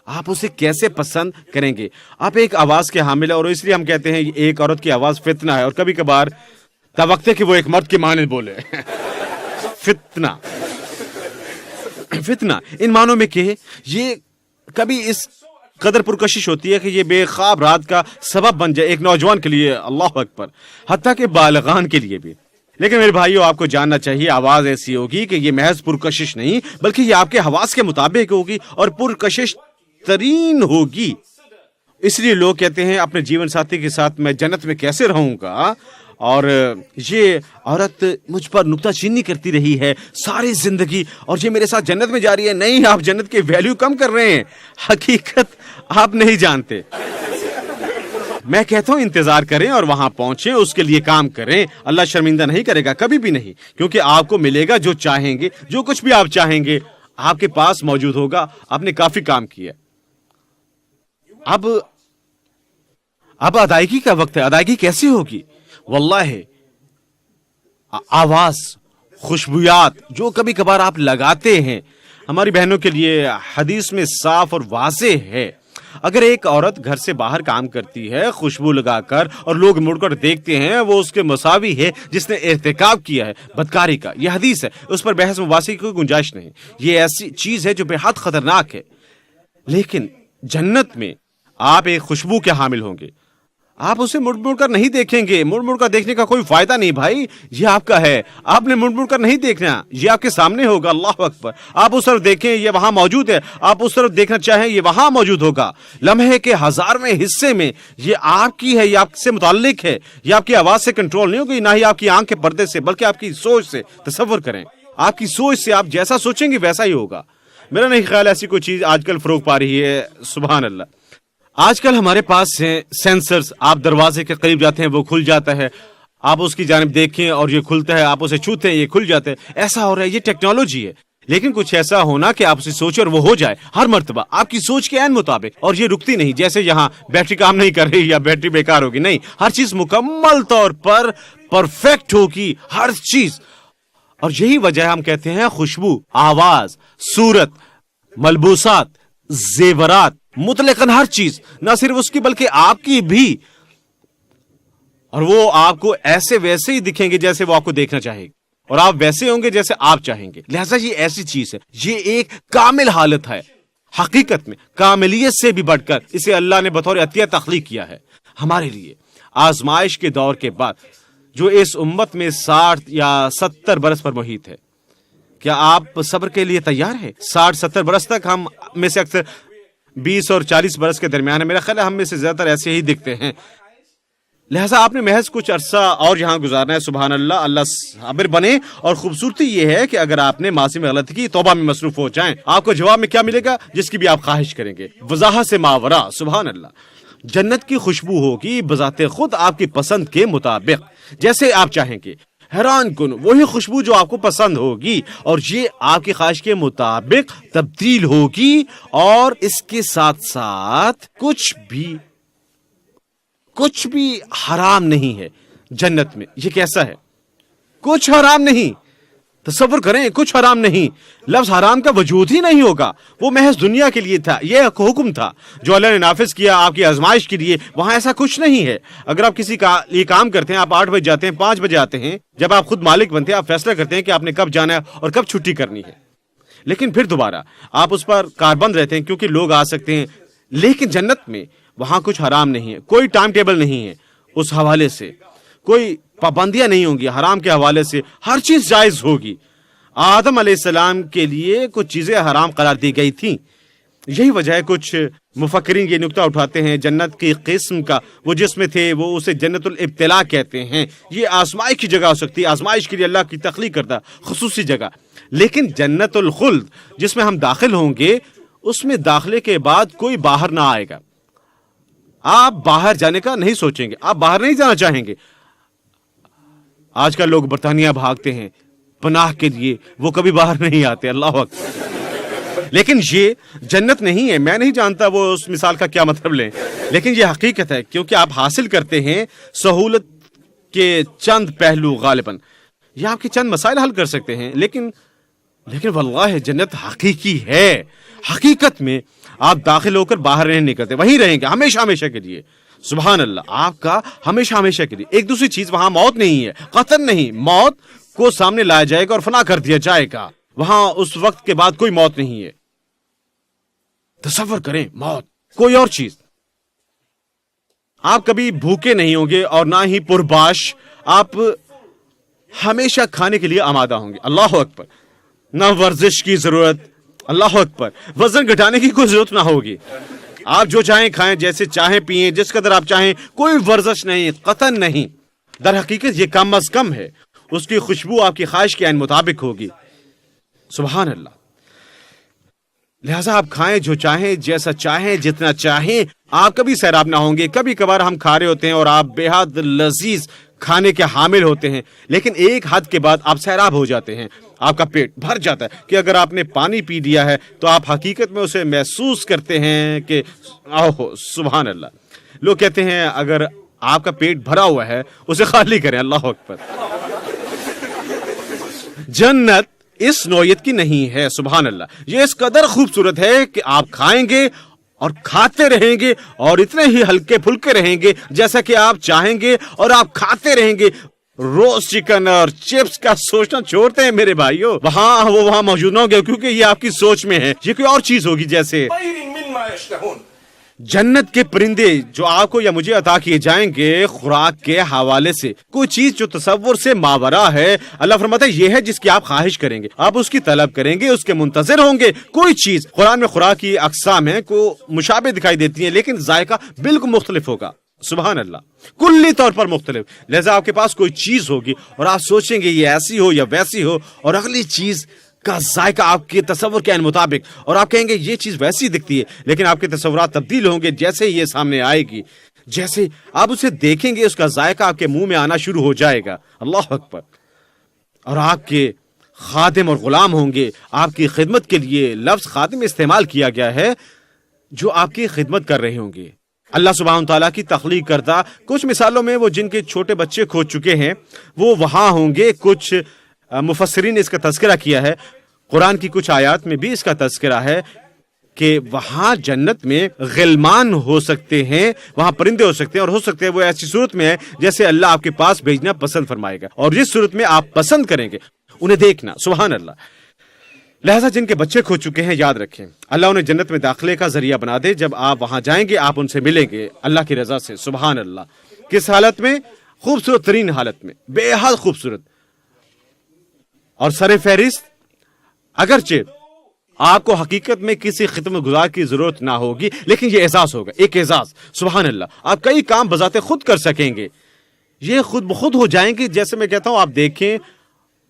آپ اسے کیسے پسند کریں گے. آپ ایک آواز کے حامل ہیں اور اس لیے ہم کہتے ہیں ایک عورت کی آواز فتنہ ہے, اور کبھی کبھار توقع ہے کہ وہ ایک مرد کے معنی بولے. فتنہ ان معنوں میں کہ یہ کبھی اس قدر پرکشش ہوتی ہے کہ یہ بے خواب رات کا سبب بن جائے ایک نوجوان کے لیے. اللہ اکبر. حتیٰ کہ بالغان کے لیے بھی. لیکن میرے بھائیو آپ کو جاننا چاہیے آواز ایسی ہوگی کہ یہ محض پرکشش نہیں بلکہ یہ آپ کے حواس کے مطابق ہوگی اور پرکشش ترین ہوگی. اس لیے لوگ کہتے ہیں اپنے جیون ساتھی کے ساتھ میں جنت میں کیسے رہوں گا, اور یہ عورت مجھ پر نکتہ چینی کرتی رہی ہے ساری زندگی اور یہ میرے ساتھ جنت میں جا رہی ہے. نہیں, آپ جنت کی ویلیو کم کر رہے ہیں, حقیقت آپ نہیں جانتے. میں کہتا ہوں انتظار کریں اور وہاں پہنچیں, اس کے لیے کام کریں. اللہ شرمندہ نہیں کرے گا, کبھی بھی نہیں, کیونکہ آپ کو ملے گا جو چاہیں گے. جو کچھ بھی آپ چاہیں گے آپ کے پاس موجود ہوگا. آپ نے کافی کام کیا. اب ادائیگی کا وقت ہے. ادائیگی کیسی ہوگی؟ واللہ آواز, خوشبویات جو کبھی کبھار آپ لگاتے ہیں, ہماری بہنوں کے لیے حدیث میں صاف اور واضح ہے. اگر ایک عورت گھر سے باہر کام کرتی ہے خوشبو لگا کر اور لوگ مڑ کر دیکھتے ہیں, وہ اس کے مساوی ہے جس نے ارتکاب کیا ہے بدکاری کا. یہ حدیث ہے, اس پر بحث مباحثے کی کوئی گنجائش نہیں. یہ ایسی چیز ہے جو بے حد خطرناک ہے. لیکن جنت میں آپ ایک خوشبو کے حامل ہوں گے. آپ اسے مڑ مڑ کر نہیں دیکھیں گے. مڑ مڑ کر دیکھنے کا کوئی فائدہ نہیں بھائی, یہ آپ کا ہے. آپ نے مڑ مڑ کر نہیں دیکھنا, یہ آپ کے سامنے ہوگا. اللہ اکبر. آپ اس طرف دیکھیں یہ وہاں موجود ہے, آپ اس طرف دیکھنا چاہیں یہ وہاں موجود ہوگا. لمحے کے 1000ویں حصے میں یہ آپ کی ہے, یہ آپ سے متعلق ہے. یہ آپ کی آواز سے کنٹرول نہیں ہوگی, نہ ہی آپ کی آنکھ کے پردے سے, بلکہ آپ کی سوچ سے. تصور کریں, آپ کی سوچ سے آپ جیسا سوچیں گے ویسا ہی ہوگا. میرا نہیں خیال ایسی کوئی چیز آج کل فروغ پا رہی ہے. سبحان اللہ. آج کل ہمارے پاس ہیں سینسرز، آپ دروازے کے قریب جاتے ہیں وہ کھل جاتا ہے، آپ اس کی جانب دیکھیں اور یہ کھلتا ہے، آپ اسے چھوتے ہیں یہ کھل جاتا ہے. ایسا ہو رہا ہے، یہ ٹیکنالوجی ہے. لیکن کچھ ایسا ہونا کہ آپ اسے سوچیں اور وہ ہو جائے ہر مرتبہ آپ کی سوچ کے عین مطابق، اور یہ رکتی نہیں جیسے یہاں بیٹری کام نہیں کر رہی یا بیٹری بیکار ہوگی. نہیں، ہر چیز مکمل طور پر پرفیکٹ ہوگی، ہر چیز. اور یہی وجہ ہم کہتے ہیں خوشبو، آواز، صورت، ملبوسات، زیورات، مطلقاً ہر چیز، نہ صرف اس کی بلکہ آپ کی بھی. اور وہ آپ کو ایسے ویسے ہی دکھیں گے جیسے وہ آپ کو دیکھنا چاہے گی، اور آپ ویسے ہوں گے جیسے آپ چاہیں گے. لہذا یہ ایسی چیز ہے، یہ ایک کامل حالت ہے. حقیقت میں کاملیت سے بھی بڑھ کر اسے اللہ نے بطور عطیہ تخلیق کیا ہے ہمارے لیے. آزمائش کے دور کے بعد جو اس امت میں 60 یا 70 برس پر محیط ہے، کیا آپ صبر کے لیے تیار ہیں؟ 60-70 برس تک ہم میں سے اکثر 20 اور 40 برس کے درمیان ہے. میرا خیال ہے ہم میں سے زیادہ تر ایسے ہی دکھتے ہیں. لہٰذا آپ نے محض کچھ عرصہ اور یہاں گزارنا ہے. سبحان اللہ. اللہ صابر بنے. اور خوبصورتی یہ ہے کہ اگر آپ نے ماضی میں غلطی کی، توبہ میں مصروف ہو جائیں، آپ کو جواب میں کیا ملے گا؟ جس کی بھی آپ خواہش کریں گے. وضاحت سے ماورا. سبحان اللہ. جنت کی خوشبو ہوگی بذات خود آپ کی پسند کے مطابق، جیسے آپ چاہیں گے. حیران کن وہی خوشبو جو آپ کو پسند ہوگی، اور یہ آپ کی خواہش کے مطابق تبدیل ہوگی. اور اس کے ساتھ ساتھ کچھ بھی حرام نہیں ہے جنت میں. یہ کیسا ہے؟ کچھ حرام نہیں. تصور کریں، کچھ حرام نہیں. لفظ حرام کا وجود ہی نہیں ہوگا. وہ محض دنیا کے لیے تھا، یہ ایک حکم تھا جو اللہ نے نافذ کیا آپ کی آزمائش کے لیے. وہاں ایسا کچھ نہیں ہے. اگر آپ کسی کا یہ کام کرتے ہیں، آپ 8 بجے جاتے ہیں، 5 بجے آتے ہیں، جب آپ خود مالک بنتے ہیں آپ فیصلہ کرتے ہیں کہ آپ نے کب جانا ہے اور کب چھٹی کرنی ہے. لیکن پھر دوبارہ آپ اس پر کاربند رہتے ہیں کیونکہ لوگ آ سکتے ہیں. لیکن جنت میں وہاں کچھ حرام نہیں ہے، کوئی ٹائم ٹیبل نہیں ہے. اس حوالے سے کوئی پابندیاں نہیں ہوں گی. حرام کے حوالے سے ہر چیز جائز ہوگی. آدم علیہ السلام کے لیے کچھ چیزیں حرام قرار دی گئی تھیں. یہی وجہ ہے کچھ مفکرین یہ نکتہ اٹھاتے ہیں جنت کی قسم کا، وہ جس میں تھے وہ اسے جنت الابتلاء کہتے ہیں. یہ آزمائش کی جگہ ہو سکتی ہے، آزمائش کے لیے اللہ کی تخلیق کردہ خصوصی جگہ. لیکن جنت الخلد جس میں ہم داخل ہوں گے، اس میں داخلے کے بعد کوئی باہر نہ آئے گا. آپ باہر جانے کا نہیں سوچیں گے، آپ باہر نہیں جانا چاہیں گے. آج کل لوگ برطانیہ بھاگتے ہیں پناہ کے لیے، وہ کبھی باہر نہیں آتے. اللہ اکبر. لیکن یہ جنت نہیں ہے. میں نہیں جانتا وہ اس مثال کا کیا مطلب لیں، لیکن یہ حقیقت ہے. کیونکہ آپ حاصل کرتے ہیں سہولت کے چند پہلو. غالباً یہ آپ کے چند مسائل حل کر سکتے ہیں، لیکن واللہ جنت حقیقی ہے. حقیقت میں آپ داخل ہو کر باہر نہیں نکلتے، وہیں رہیں گے ہمیشہ کے لیے. سبحان اللہ. آپ کا ہمیشہ کے لیے. ایک دوسری چیز، وہاں موت نہیں ہے، قطعاً نہیں. موت کو سامنے لایا جائے گا اور فنا کر دیا جائے گا. وہاں اس وقت کے بعد کوئی موت نہیں ہے. تصور کریں موت، کوئی اور چیز. آپ کبھی بھوکے نہیں ہوں گے اور نہ ہی پرباش. آپ ہمیشہ کھانے کے لیے آمادہ ہوں گے. اللہ اکبر. نہ ورزش کی ضرورت. اللہ اکبر. وزن گھٹانے کی کوئی ضرورت نہ ہوگی. آپ جو چاہیں کھائیں، جیسے چاہیں پیئیں، جس قدر آپ چاہیں. کوئی ورزش نہیں، قطعاً نہیں. در حقیقت یہ کم از کم ہے. اس کی خوشبو آپ کی خواہش کے عین مطابق ہوگی. سبحان اللہ. لہذا آپ کھائیں جو چاہیں، جیسا چاہیں، جتنا چاہیں. آپ کبھی سیراب نہ ہوں گے. کبھی کبھار ہم کھا رہے ہوتے ہیں اور آپ بے حد لذیذ کھانے کے حامل ہوتے ہیں، لیکن ایک حد کے بعد آپ سیراب ہو جاتے ہیں. آپ کا پیٹ بھر جاتا ہے کہ اگر آپ نے پانی پی لیا ہے تو آپ حقیقت میں اسے محسوس کرتے ہیں کہ سبحان اللہ. لوگ کہتے ہیں اگر آپ کا پیٹ بھرا ہوا ہے اسے خالی کریں. اللہ اکبر. جنت اس نوعیت کی نہیں ہے. سبحان اللہ. یہ اس قدر خوبصورت ہے کہ آپ کھائیں گے اور کھاتے رہیں گے اور اتنے ہی ہلکے پھلکے رہیں گے جیسا کہ آپ چاہیں گے، اور آپ کھاتے رہیں گے. روز چکن اور چپس کا سوچنا چھوڑتے ہیں میرے بھائیوں. وہاں موجود نہ ہوں گے کیونکہ یہ آپ کی سوچ میں ہے. یہ کوئی اور چیز ہوگی. جیسے جنت کے پرندے جو آپ کو یا مجھے عطا کیے جائیں گے خوراک کے حوالے سے، کوئی چیز جو تصور سے ماورا ہے. اللہ فرماتا ہے یہ ہے جس کی آپ خواہش کریں گے، آپ اس کی طلب کریں گے، اس کے منتظر ہوں گے. کوئی چیز قرآن میں خوراک کی اقسام ہیں، کو مشابہ دکھائی دیتی ہیں، لیکن ذائقہ بالکل مختلف ہوگا. سبحان اللہ. کلی طور پر مختلف. لہذا آپ کے پاس کوئی چیز ہوگی اور آپ سوچیں گے یہ ایسی ہو یا ویسی ہو، اور اگلی چیز کا ذائقہ آپ کے تصور کے مطابق، اور آپ کہیں گے یہ چیز ویسی دکھتی ہے، لیکن آپ کے تصورات تبدیل ہوں گے جیسے یہ سامنے آئے گی، جیسے آپ اسے دیکھیں گے اس کا ذائقہ آپ کے منہ میں آنا شروع ہو جائے گا۔ اللہ اکبر۔ اور آپ کے خادم اور غلام ہوں گے، آپ کی خدمت کے لیے لفظ خادم استعمال کیا گیا ہے، جو آپ کی خدمت کر رہے ہوں گے۔ اللہ سبحانہ تعالیٰ کی تخلیق کردہ کچھ مثالوں میں وہ جن کے چھوٹے بچے کھو چکے ہیں وہ وہاں ہوں گے۔ کچھ مفسرین نے اس کا تذکرہ کیا ہے، قرآن کی کچھ آیات میں بھی اس کا تذکرہ ہے کہ وہاں جنت میں غلمان ہو سکتے ہیں، وہاں پرندے ہو سکتے ہیں، اور ہو سکتے ہیں وہ ایسی صورت میں ہے جیسے اللہ آپ کے پاس بھیجنا پسند فرمائے گا، اور جس صورت میں آپ پسند کریں گے انہیں دیکھنا۔ سبحان اللہ۔ لہذا جن کے بچے کھو چکے ہیں یاد رکھیں، اللہ انہیں جنت میں داخلے کا ذریعہ بنا دے۔ جب آپ وہاں جائیں گے آپ ان سے ملیں گے اللہ کی رضا سے۔ سبحان اللہ۔ کس حالت میں؟ خوبصورت ترین حالت میں، بے حد خوبصورت اور سر فہرست۔ اگرچہ آپ کو حقیقت میں کسی خدمت گزار کی ضرورت نہ ہوگی، لیکن یہ اعزاز ہوگا، ایک اعزاز۔ سبحان اللہ۔ آپ کئی کام بذات خود کر سکیں گے، یہ خود بخود ہو جائیں گے۔ جیسے میں کہتا ہوں آپ دیکھیں،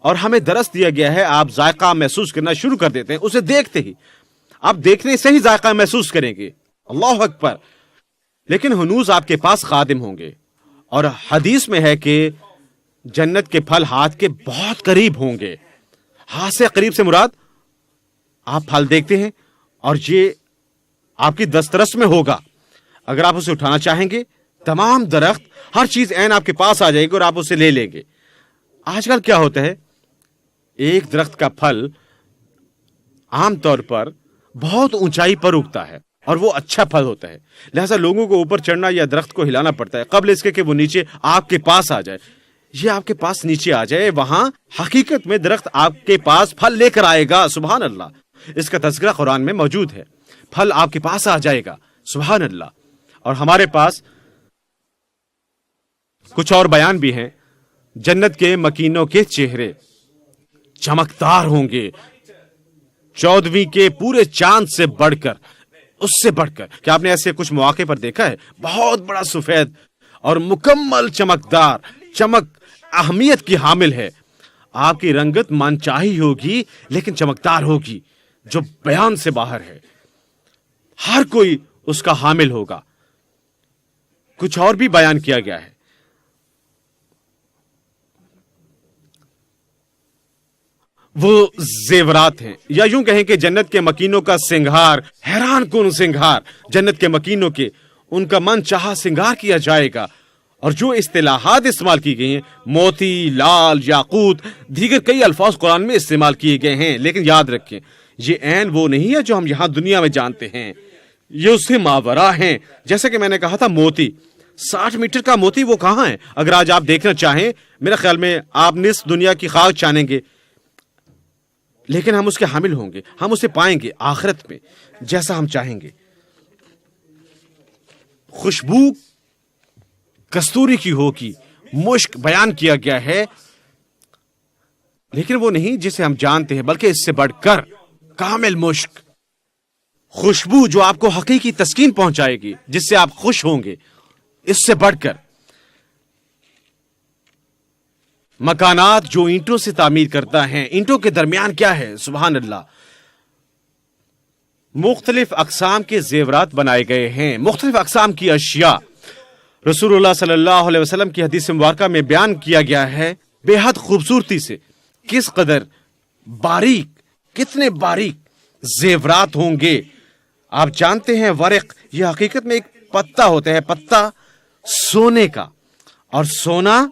اور ہمیں درس دیا گیا ہے آپ ذائقہ محسوس کرنا شروع کر دیتے ہیں اسے دیکھتے ہی، آپ دیکھنے سے ہی ذائقہ محسوس کریں گے۔ اللہ اکبر۔ لیکن ہنوز آپ کے پاس خادم ہوں گے، اور حدیث میں ہے کہ جنت کے پھل ہاتھ کے بہت قریب ہوں گے۔ ہاتھ سے قریب سے مراد آپ پھل دیکھتے ہیں اور یہ آپ کی دسترس میں ہوگا، اگر آپ اسے اٹھانا چاہیں گے تمام درخت ہر چیز عین آپ کے پاس آ جائے گی اور آپ اسے لے لیں گے۔ آج کل کیا ہوتا ہے، ایک درخت کا پھل عام طور پر بہت اونچائی پر اگتا ہے اور وہ اچھا پھل ہوتا ہے، لہذا لوگوں کو اوپر چڑھنا یا درخت کو ہلانا پڑتا ہے قبل اس کے کہ وہ نیچے آپ کے پاس آ جائے۔ یہ آپ کے پاس نیچے آ جائے، وہاں حقیقت میں درخت آپ کے پاس پھل لے کر آئے گا۔ سبحان اللہ۔ اس کا تذکرہ قرآن میں موجود ہے، پھل آپ کے پاس آ جائے گا۔ سبحان اللہ۔ اور ہمارے پاس کچھ اور بیان بھی ہیں۔ جنت کے مکینوں کے چہرے چمکدار ہوں گے، 14ویں کے پورے چاند سے بڑھ کر، اس سے بڑھ کر۔ کیا آپ نے ایسے کچھ مواقع پر دیکھا ہے؟ بہت بڑا سفید اور مکمل چمکدار، چمک اہمیت کی حامل ہے۔ آپ کی رنگت من چاہی ہوگی لیکن چمکدار ہوگی، جو بیان سے باہر ہے، ہر کوئی اس کا حامل ہوگا۔ کچھ اور بھی بیان کیا گیا ہے۔ وہ زیورات ہیں، یا یوں کہیں کہ جنت کے مکینوں کا سنگھار، حیران کن سنگھار جنت کے مکینوں کے، ان کا من چاہا سنگھار کیا جائے گا۔ اور جو اصطلاحات استعمال کی گئی ہیں، موتی، لال، یاقوت، دیگر کئی الفاظ قرآن میں استعمال کیے گئے ہیں، لیکن یاد رکھیں یہ عین وہ نہیں ہے جو ہم یہاں دنیا میں جانتے ہیں، یہ اس سے ماورا ہیں۔ جیسے کہ میں نے کہا تھا موتی، 60 میٹر کا موتی وہ کہاں ہے؟ اگر آج آپ دیکھنا چاہیں، میرے خیال میں آپ نصف دنیا کی خاک چھانیں گے، لیکن ہم اس کے حامل ہوں گے، ہم اسے پائیں گے آخرت میں جیسا ہم چاہیں گے۔ خوشبو کستوری کی ہوگی، مشک بیان کیا گیا ہے، لیکن وہ نہیں جسے ہم جانتے ہیں، بلکہ اس سے بڑھ کر کامل مشک، خوشبو جو آپ کو حقیقی تسکین پہنچائے گی، جس سے آپ خوش ہوں گے، اس سے بڑھ کر مکانات جو اینٹوں سے تعمیر کرتا ہے، اینٹوں کے درمیان کیا ہے؟ سبحان اللہ، مختلف اقسام کے زیورات بنائے گئے ہیں، مختلف اقسام کی اشیاء رسول اللہ صلی اللہ علیہ وسلم کی حدیث مبارکہ میں بیان کیا گیا ہے، بے حد خوبصورتی سے، کس قدر باریک، کتنے باریک زیورات ہوں گے۔ آپ جانتے ہیں ورق، یہ حقیقت میں ایک پتا ہوتا ہے، پتا سونے کا، اور سونا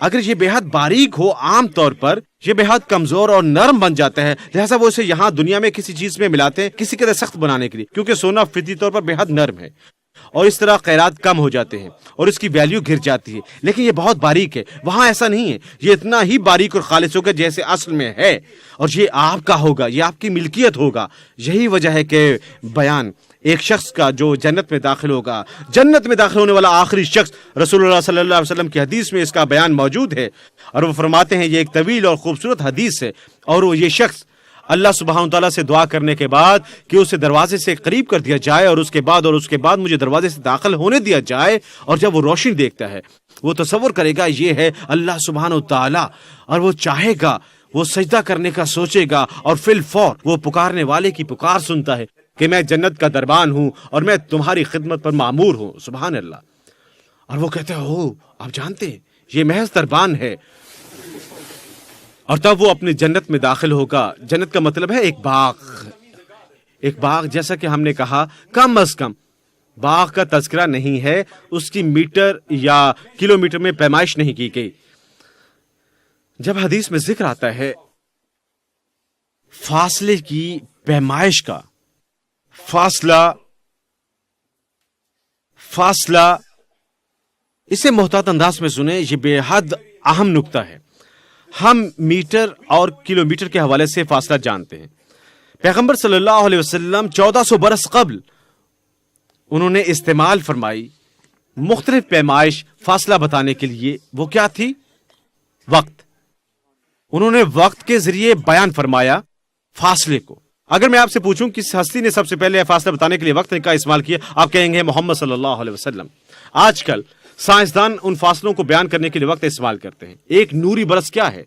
اگر یہ بے حد باریک ہو عام طور پر یہ بے حد کمزور اور نرم بن جاتا ہے، لہذا وہ اسے یہاں دنیا میں کسی چیز میں ملاتے ہیں کسی قدر سخت بنانے کے لیے، کیونکہ سونا فطری طور پر بے حد نرم ہے، اور اس طرح خیرات کم ہو جاتے ہیں اور اس کی ویلیو گر جاتی ہے۔ لیکن یہ بہت باریک ہے، وہاں ایسا نہیں ہے، یہ اتنا ہی باریک اور خالص ہوگا جیسے اصل میں ہے، اور یہ آپ کا ہوگا، یہ آپ کی ملکیت ہوگا۔ یہی وجہ ہے کہ بیان ایک شخص کا جو جنت میں داخل ہوگا، جنت میں داخل ہونے والا آخری شخص، رسول اللہ صلی اللہ علیہ وسلم کی حدیث میں اس کا بیان موجود ہے، اور وہ فرماتے ہیں یہ ایک طویل اور خوبصورت حدیث ہے، اور وہ یہ شخص اللہ سبحانہ تعالیٰ سے دعا کرنے کے بعد کہ اسے دروازے سے قریب کر دیا جائے، اور اس کے بعد مجھے دروازے سے داخل ہونے دیا جائے، اور جب وہ روشنی دیکھتا ہے وہ تصور کرے گا یہ ہے اللہ سبحانہ تعالیٰ، اور وہ چاہے گا وہ سجدہ کرنے کا سوچے گا اور فی الفور وہ پکارنے والے کی پکار سنتا ہے کہ میں جنت کا دربان ہوں اور میں تمہاری خدمت پر مامور ہوں. سبحان اللہ. اور وہ کہتے ہیں آپ جانتے ہیں یہ محض دربان ہے. اور تب وہ اپنی جنت میں داخل ہوگا. جنت کا مطلب ہے ایک باغ. ایک باغ جیسا کہ ہم نے کہا کم از کم باغ کا تذکرہ نہیں ہے, اس کی میٹر یا کلومیٹر میں پیمائش نہیں کی گئی. جب حدیث میں ذکر آتا ہے فاصلے کی پیمائش کا, فاصلہ اسے محتاط انداز میں سنیں, یہ بے حد اہم نکتہ ہے. ہم میٹر اور کلومیٹر کے حوالے سے فاصلہ جانتے ہیں. پیغمبر صلی اللہ علیہ وسلم 1400 برس قبل انہوں نے استعمال فرمائی مختلف پیمائش فاصلہ بتانے کے لیے. وہ کیا تھی؟ وقت. انہوں نے وقت کے ذریعے بیان فرمایا فاصلے کو. اگر میں آپ سے پوچھوں کس ہستی نے سب سے پہلے فاصلہ بتانے کے لیے وقت کا استعمال کیا, آپ کہیں گے محمد صلی اللہ علیہ وسلم. آج کل سائنسدان ان فاصلوں کو بیان کرنے کے لیے وقت استعمال کرتے ہیں. ایک نوری برس کیا ہے,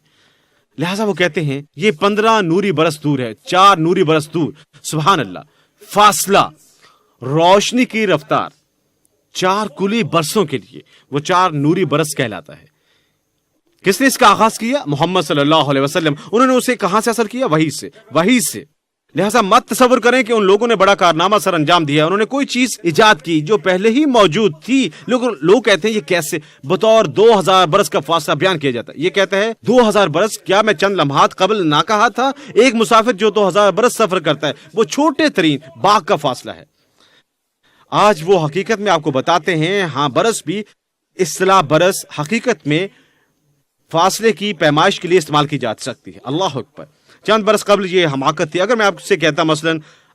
لہذا وہ کہتے ہیں یہ 15 نوری برس دور ہے, 4 نوری برس دور. سبحان اللہ. فاصلہ, روشنی کی رفتار 4 کلی برسوں کے لیے وہ 4 نوری برس کہلاتا ہے. کس نے اس کا آغاز کیا؟ محمد صلی اللہ علیہ وسلم. انہوں نے اسے کہاں سے اثر کیا؟ وحی سے. لہذا مت تصور کریں کہ ان لوگوں نے بڑا کارنامہ سر انجام دیا, انہوں نے کوئی چیز ایجاد کی جو پہلے ہی موجود تھی. لوگ کہتے ہیں یہ کیسے بطور 2000 برس کا فاصلہ بیان کیا جاتا ہے. یہ کہتا ہے 2000 برس, کیا میں چند لمحات قبل نہ کہا تھا؟ ایک مسافر جو 2000 برس سفر کرتا ہے وہ چھوٹے ترین باغ کا فاصلہ ہے. آج وہ حقیقت میں آپ کو بتاتے ہیں. ہاں, برس بھی اصطلاح برس حقیقت میں فاصلے کی پیمائش کے لیے استعمال کی جا سکتی ہے. اللہ اکبر. چند برس قبل یہ حماقت تھی. اگر میں آپ سے کہتا مثلا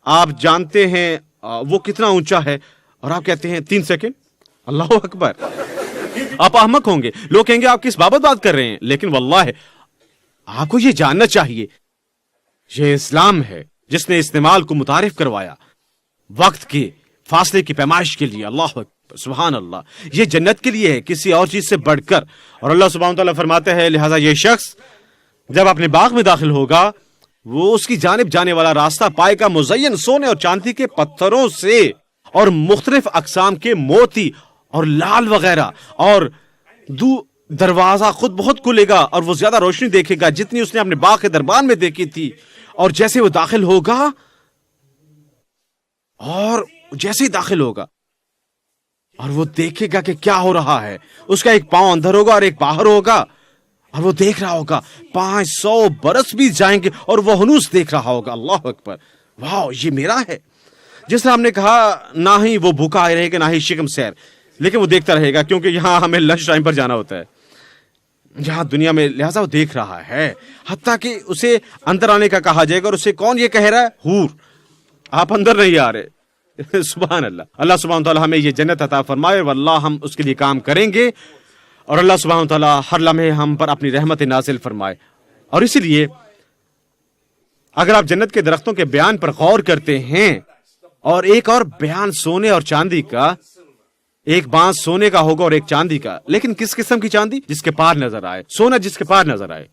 آپ جانتے ہیں وہ کتنا اونچا ہے اور آپ کہتے ہیں 3 سیکنڈ, اللہ اکبر, آپ احمق ہوں گے. لوگ کہیں گے آپ کس بابت بات کر رہے ہیں, لیکن واللہ آپ کو یہ جاننا چاہیے یہ اسلام ہے جس نے استعمال کو متعارف کروایا وقت کے فاصلے کی پیمائش کے لیے. اللہ اکبر. سبحان اللہ. یہ جنت کے لیے ہے, کسی اور چیز سے بڑھ کر. اور اللہ سبحانہ وتعالی فرماتے ہیں لہذا یہ شخص جب اپنے باغ میں داخل ہوگا وہ اس کی جانب جانے والا راستہ پائے گا مزین سونے اور چاندی کے پتھروں سے اور مختلف اقسام کے موتی اور لال وغیرہ, اور دروازہ خود بہت کھلے گا اور وہ زیادہ روشنی دیکھے گا جتنی اس نے اپنے باغ کے دربان میں دیکھی تھی. اور جیسے وہ داخل ہوگا اور وہ دیکھے گا کہ کیا ہو رہا ہے, اس کا ایک پاؤں اندر ہوگا اور ایک باہر ہوگا, اور وہ دیکھ رہا ہوگا 500 برس بھی جائیں گے اور وہ ہنوز دیکھ رہا ہوگا. اللہ اکبر. واو, یہ میرا ہے. جس طرح ہم نے کہا نہ ہی وہ بھوکا رہے گا نہ ہی شکم سیر, لیکن وہ دیکھتا رہے گا کیونکہ یہاں ہمیں لنچ ٹائم پر جانا ہوتا ہے یہاں دنیا میں. لہذا وہ دیکھ رہا ہے حتیٰ کہ اسے اندر آنے کا کہا جائے گا, اور اسے کون یہ کہہ رہا ہے؟ حور, آپ اندر نہیں آ رہے. سبحان اللہ. اللہ سبحانہ تعالیٰ ہمیں یہ جنت عطا فرمائے, واللہ ہم اس کے لیے کام کریں گے, اور اللہ سبحانہ تعالیٰ ہر لمحے ہم پر اپنی رحمت نازل فرمائے. اور اسی لیے اگر آپ جنت کے درختوں کے بیان پر غور کرتے ہیں, اور ایک اور بیان سونے اور چاندی کا, ایک بانس سونے کا ہوگا اور ایک چاندی کا, لیکن کس قسم کی چاندی؟ جس کے پار نظر آئے. سونا جس کے پار نظر آئے.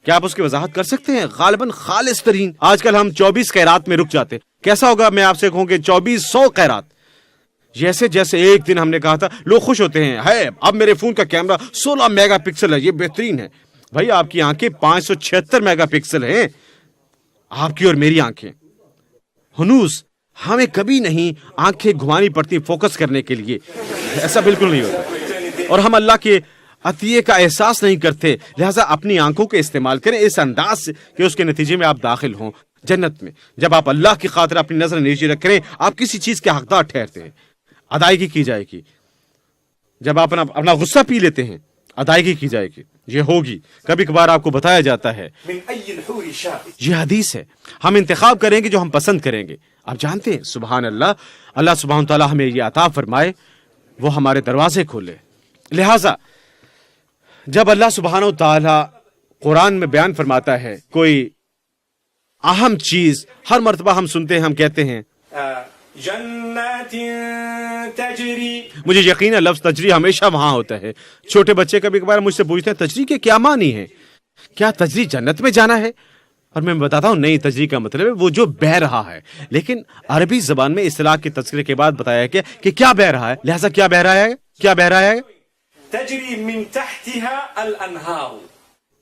کیا آپ اس کی وضاحت کر سکتے ہیں؟ غالباً خالص ترین. آج کل ہم 24 قیرات میں رک جاتے. کیسا ہوگا میں آپ سے کہوں کہ 2400 قیرات. جیسے ایک دن ہم نے کہا تھا, لوگ خوش ہوتے ہیں, ہے اب میرے فون کا کیمرہ 16 میگا پکسل ہے, یہ بہترین ہے. بھائی آپ کی آنکھیں 576 میگا پکسل ہیں, آپ کی اور میری آنکھیں. ہنوز ہمیں کبھی نہیں آنکھیں گھمانی پڑتی فوکس کرنے کے لیے, ایسا بالکل نہیں ہوتا. اور ہم اللہ کے عطیے کا احساس نہیں کرتے. لہذا اپنی آنکھوں کے استعمال کریں اس انداز سے کہ اس کے نتیجے میں آپ داخل ہوں جنت میں. جب آپ اللہ کی خاطر اپنی نظر نیچے رکھیں, آپ کسی چیز کے حقدار ٹھہرتے ہیں, ادائیگی کی جائے گی. جب آپ اپنا غصہ پی لیتے ہیں, ادائیگی کی جائے گی, یہ ہوگی. کبھی کبھار آپ کو بتایا جاتا ہے, یہ حدیث ہے, ہم انتخاب کریں گے جو ہم پسند کریں گے. آپ جانتے ہیں سبحان اللہ, اللہ سبحانہ تعالیٰ ہمیں یہ عطا فرمائے, وہ ہمارے دروازے کھولے. لہٰذا جب اللہ سبحانہ تعالیٰ قرآن میں بیان فرماتا ہے کوئی اہم چیز, ہر مرتبہ ہم سنتے ہیں, ہم کہتے ہیں جنات تجری. مجھے یقین ہے لفظ تجری ہمیشہ وہاں ہوتا ہے. چھوٹے بچے کبھی کبھار مجھ سے پوچھتے ہیں تجری کے کیا معنی ہے, کیا تجری جنت میں جانا ہے؟ اور میں بتاتا ہوں نہیں، تجری کا مطلب ہے وہ جو بہ رہا ہے، لیکن عربی زبان میں اصطلاح کے تذکرے کے بعد بتایا ہے کہ کیا بہ رہا ہے، لہذا کیا بہ رہا ہے، کیا بہ رہا ہے؟ تجری من تحتها الانہار،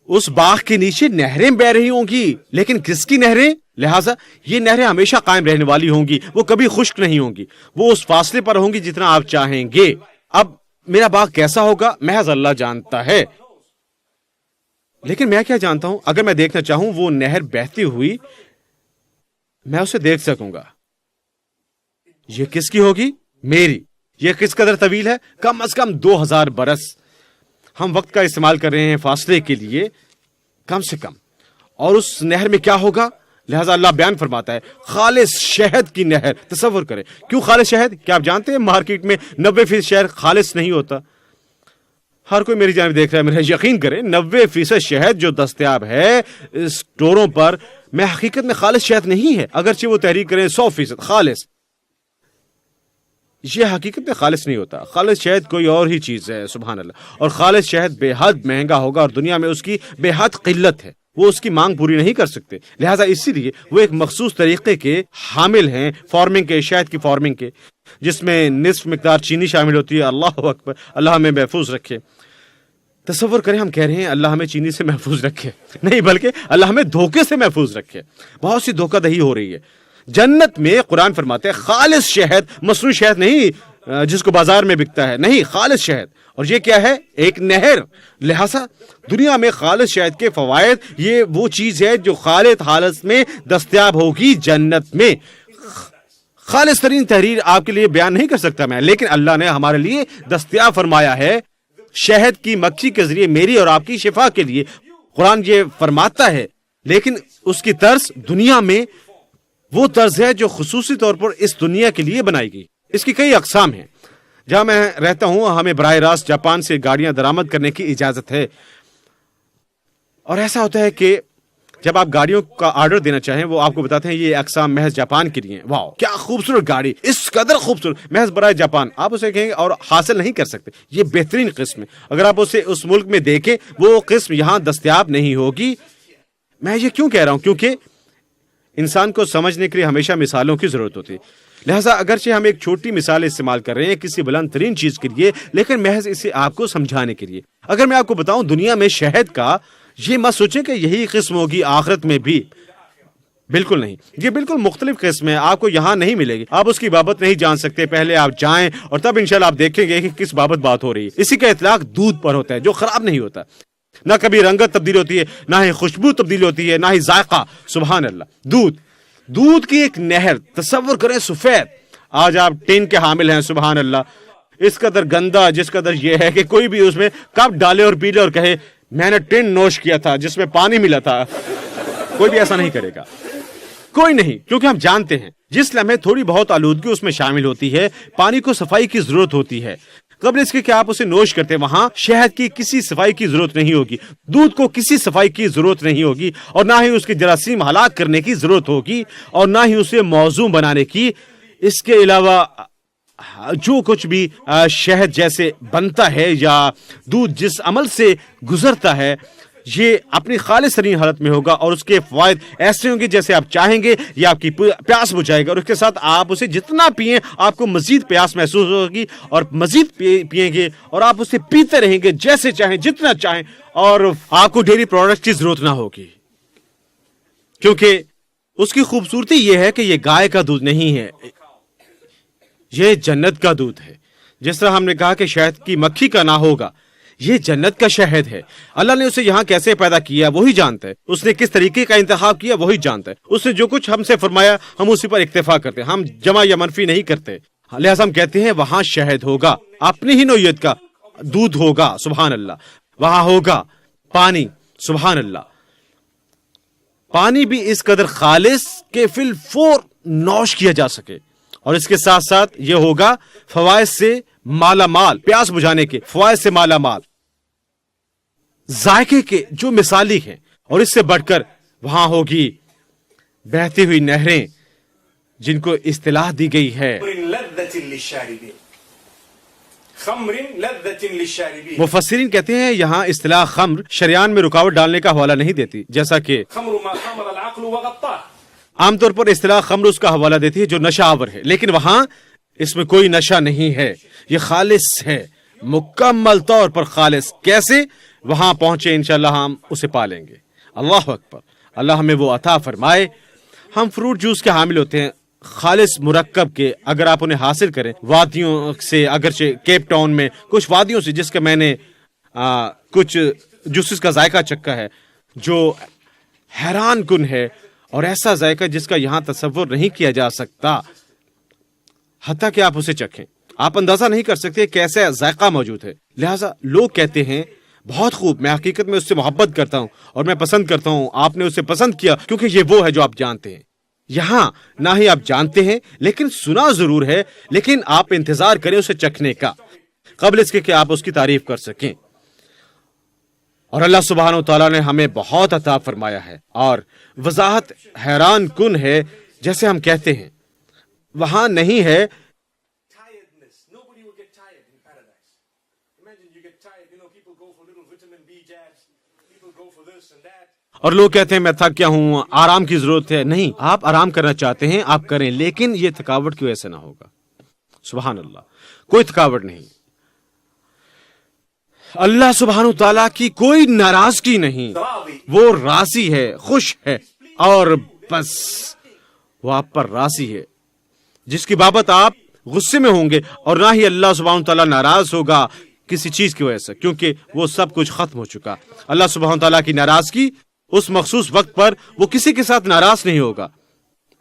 اس باغ کے نیچے نہریں بہ رہی ہوں گی، لیکن کس کی نہریں؟ لہٰذا یہ نہریں ہمیشہ قائم رہنے والی ہوں گی، وہ کبھی خشک نہیں ہوں گی، وہ اس فاصلے پر ہوں گی جتنا آپ چاہیں گے۔ اب میرا باغ کیسا ہوگا محض اللہ جانتا ہے، لیکن میں کیا جانتا ہوں؟ اگر میں دیکھنا چاہوں وہ نہر بہتی ہوئی، میں اسے دیکھ سکوں گا۔ یہ کس کی ہوگی؟ میری۔ یہ کس قدر طویل ہے؟ کم از کم 2000 برس۔ ہم وقت کا استعمال کر رہے ہیں فاصلے کے لیے کم سے کم، اور اس نہر میں کیا ہوگا؟ لہذا اللہ بیان فرماتا ہے خالص شہد کی نہر۔ تصور کریں، کیوں خالص شہد؟ کیا آپ جانتے ہیں مارکیٹ میں 90% شہد خالص نہیں ہوتا؟ ہر کوئی میری جانب دیکھ رہا ہے، میرا یقین کریں 90% شہد جو دستیاب ہے اسٹوروں پر میں حقیقت میں خالص شہد نہیں ہے، اگرچہ وہ تحریر کریں 100% خالص، یہ حقیقت میں خالص نہیں ہوتا۔ خالص شہد کوئی اور ہی چیز ہے، سبحان اللہ۔ اور خالص شہد بے حد مہنگا ہوگا، اور دنیا میں اس کی بے حد قلت ہے، وہ اس کی مانگ پوری نہیں کر سکتے، لہٰذا اسی لیے وہ ایک مخصوص طریقے کے حامل ہیں فارمنگ کے، شہد کی فارمنگ کے، جس میں نصف مقدار چینی شامل ہوتی ہے۔ اللہ اکبر، اللہ ہمیں محفوظ رکھے۔ تصور کریں ہم کہہ رہے ہیں اللہ ہمیں چینی سے محفوظ رکھے، نہیں بلکہ اللہ ہمیں دھوکے سے محفوظ رکھے۔ بہت سی دھوکہ دہی ہو رہی ہے جنت میں۔ قرآن فرماتے ہیں خالص شہد، مصنوعی شہد نہیں جس کو بازار میں بکتا ہے، نہیں، خالص شہد۔ اور یہ کیا ہے؟ ایک نہر۔ لہذا دنیا میں خالص شہد کے فوائد، یہ وہ چیز ہے جو خالص حالت میں دستیاب ہوگی جنت میں۔ خالص ترین تحریر آپ کے لیے بیان نہیں کر سکتا میں، لیکن اللہ نے ہمارے لیے دستیاب فرمایا ہے شہد کی مکھی کے ذریعے میری اور آپ کی شفا کے لیے۔ قرآن یہ فرماتا ہے، لیکن اس کی طرز دنیا میں وہ طرز ہے جو خصوصی طور پر اس دنیا کے لیے بنائی گئی۔ اس کی کئی اقسام ہیں۔ جہاں میں رہتا ہوں ہمیں براہ راست جاپان سے گاڑیاں درآمد کرنے کی اجازت ہے، اور ایسا ہوتا ہے کہ جب آپ گاڑیوں کا آرڈر دینا چاہیں وہ آپ کو بتاتے ہیں یہ اقسام محض جاپان کے لیے ہیں۔ واو کیا خوبصورت گاڑی، اس قدر خوبصورت، محض برائے جاپان۔ آپ اسے کہیں گے اور حاصل نہیں کر سکتے، یہ بہترین قسم ہے۔ اگر آپ اسے اس ملک میں دیکھیں وہ قسم یہاں دستیاب نہیں ہوگی۔ میں یہ کیوں کہہ رہا ہوں؟ کیونکہ انسان کو سمجھنے کے لیے ہمیشہ مثالوں کی ضرورت ہوتی ہے۔ لہٰذا اگرچہ ہم ایک چھوٹی مثال استعمال کر رہے ہیں کسی بلند ترین چیز کے لیے، لیکن محض اسے آپ کو سمجھانے کے لیے۔ اگر میں آپ کو بتاؤں دنیا میں شہد کا، یہ مت سوچیں کہ یہی قسم ہوگی آخرت میں بھی، بالکل نہیں، یہ بالکل مختلف قسم ہے، آپ کو یہاں نہیں ملے گی، آپ اس کی بابت نہیں جان سکتے، پہلے آپ جائیں اور تب انشاءاللہ آپ دیکھیں گے کہ کس بابت بات ہو رہی ہے۔ اسی کا اطلاق دودھ پر ہوتا ہے جو خراب نہیں ہوتا، نہ کبھی رنگت تبدیل ہوتی ہے، نہ ہی خوشبو تبدیل ہوتی ہے، نہ ہی ذائقہ۔ سبحان اللہ۔ دودھ کی ایک نہر، تصور کریں سفید۔ آج آپ ٹین کے حامل ہیں، سبحان اللہ، اس قدر گندا جس قدر یہ ہے کہ کوئی بھی اس میں کپ ڈالے اور پی لے اور کہے میں نے ٹین نوش کیا تھا جس میں پانی ملا تھا، کوئی بھی ایسا نہیں کرے گا، کوئی نہیں، کیونکہ ہم جانتے ہیں جس لمحے تھوڑی بہت آلودگی اس میں شامل ہوتی ہے، پانی کو صفائی کی ضرورت ہوتی ہے۔ قبل اس کے کہ آپ اسے نوش کرتے وہاں شہد کی کسی صفائی کی ضرورت نہیں ہوگی، دودھ کو کسی صفائی کی ضرورت نہیں ہوگی، اور نہ ہی اس کی جراثیم ہلاک کرنے کی ضرورت ہوگی، اور نہ ہی اسے موزوں بنانے کی۔ اس کے علاوہ جو کچھ بھی شہد جیسے بنتا ہے یا دودھ جس عمل سے گزرتا ہے یہ اپنی خالص ترین حالت میں ہوگا، اور اس کے فوائد ایسے ہوں گے جیسے آپ چاہیں گے، یہ آپ کی پیاس بجھائے گا، اور اس کے ساتھ آپ اسے جتنا پئیں آپ کو مزید پیاس محسوس ہوگی، اور مزید پئیں گے اور آپ اسے پیتے رہیں گے جیسے چاہیں جتنا چاہیں، اور آپ کو ڈیری پروڈکٹ کی ضرورت نہ ہوگی، کیونکہ اس کی خوبصورتی یہ ہے کہ یہ گائے کا دودھ نہیں ہے، یہ جنت کا دودھ ہے۔ جس طرح ہم نے کہا کہ شہد کی مکھی کا نہ ہوگا، یہ جنت کا شہد ہے۔ اللہ نے اسے یہاں کیسے پیدا کیا وہی جانتا ہے، اس نے کس طریقے کا انتخاب کیا وہی جانتا ہے، اس نے جو کچھ ہم سے فرمایا ہم اسی پر اکتفا کرتے ہیں، ہم جمع یا منفی نہیں کرتے، لہذا ہم کہتے ہیں وہاں شہد ہوگا، اپنی ہی نوعیت کا دودھ ہوگا، سبحان اللہ، وہاں ہوگا پانی، سبحان اللہ، پانی بھی اس قدر خالص کہ فی الفور نوش کیا جا سکے، اور اس کے ساتھ ساتھ یہ ہوگا فوائد سے مالا مال، پیاس بجھانے کے فوائد سے مالا مال، ذائقے کے جو مثالی ہیں، اور اس سے بڑھ کر وہاں ہوگی بہتی ہوئی نہریں جن کو اصطلاح دی گئی ہے خمر لذة للشاربين. مفسرین کہتے ہیں یہاں اصطلاح خمر شریان میں رکاوٹ ڈالنے کا حوالہ نہیں دیتی، جیسا کہ خمر ما خمر العقل وغطاه. عام طور پر اصطلاح خمر اس کا حوالہ دیتی ہے جو نشہ آور ہے، لیکن وہاں اس میں کوئی نشہ نہیں ہے، یہ خالص ہے، مکمل طور پر خالص. کیسے؟ وہاں پہنچے انشاءاللہ ہم اسے پالیں گے. اللہ اکبر، اللہ ہمیں وہ عطا فرمائے. ہم فروٹ جوس کے حامل ہوتے ہیں خالص مرکب کے، اگر آپ انہیں حاصل کریں وادیوں سے، اگرچہ کیپ ٹاؤن میں کچھ وادیوں سے جس کا میں نے کچھ جوسز کا ذائقہ چکھا ہے جو حیران کن ہے، اور ایسا ذائقہ جس کا یہاں تصور نہیں کیا جا سکتا، حتیٰ کہ آپ اسے چکھیں آپ اندازہ نہیں کر سکتے کیسا ذائقہ موجود ہے. لہٰذا لوگ کہتے ہیں بہت خوب، میں حقیقت میں اس سے محبت کرتا ہوں اور میں پسند کرتا ہوں. آپ نے اسے پسند کیا کیونکہ یہ وہ ہے جو آپ جانتے ہیں. یہاں نہ ہی آپ جانتے ہیں لیکن سنا ضرور ہے، لیکن آپ انتظار کریں اسے چکھنے کا قبل اس کے کہ آپ اس کی تعریف کر سکیں. اور اللہ سبحانہ و تعالیٰ نے ہمیں بہت عطا فرمایا ہے، اور وضاحت حیران کن ہے. جیسے ہم کہتے ہیں وہاں نہیں ہے. Tiredness. Nobody will get tired in paradise. Imagine you get tired. People go for little vitamin B jabs. People go for this and that. اور لوگ کہتے ہیں میں تھک گیا ہوں، آرام کی ضرورت ہے. نہیں، آپ آرام کرنا چاہتے ہیں آپ کریں، لیکن یہ تھکاوٹ کی وجہ سے نہ ہوگا. سبحان اللہ، کوئی تھکاوٹ نہیں. اللہ سبحانہ تعالیٰ کی کوئی ناراضگی نہیں، وہ راضی ہے، خوش ہے، اور بس وہ آپ پر راضی ہے، جس کی بابت آپ غصے میں ہوں گے. اور نہ ہی اللہ سبحانہ تعالیٰ ناراض ہوگا کسی چیز کی وجہ سے، کیونکہ وہ سب کچھ ختم ہو چکا. اللہ سبحانہ تعالیٰ کی ناراضگی اس مخصوص وقت پر وہ کسی کے ساتھ ناراض نہیں ہوگا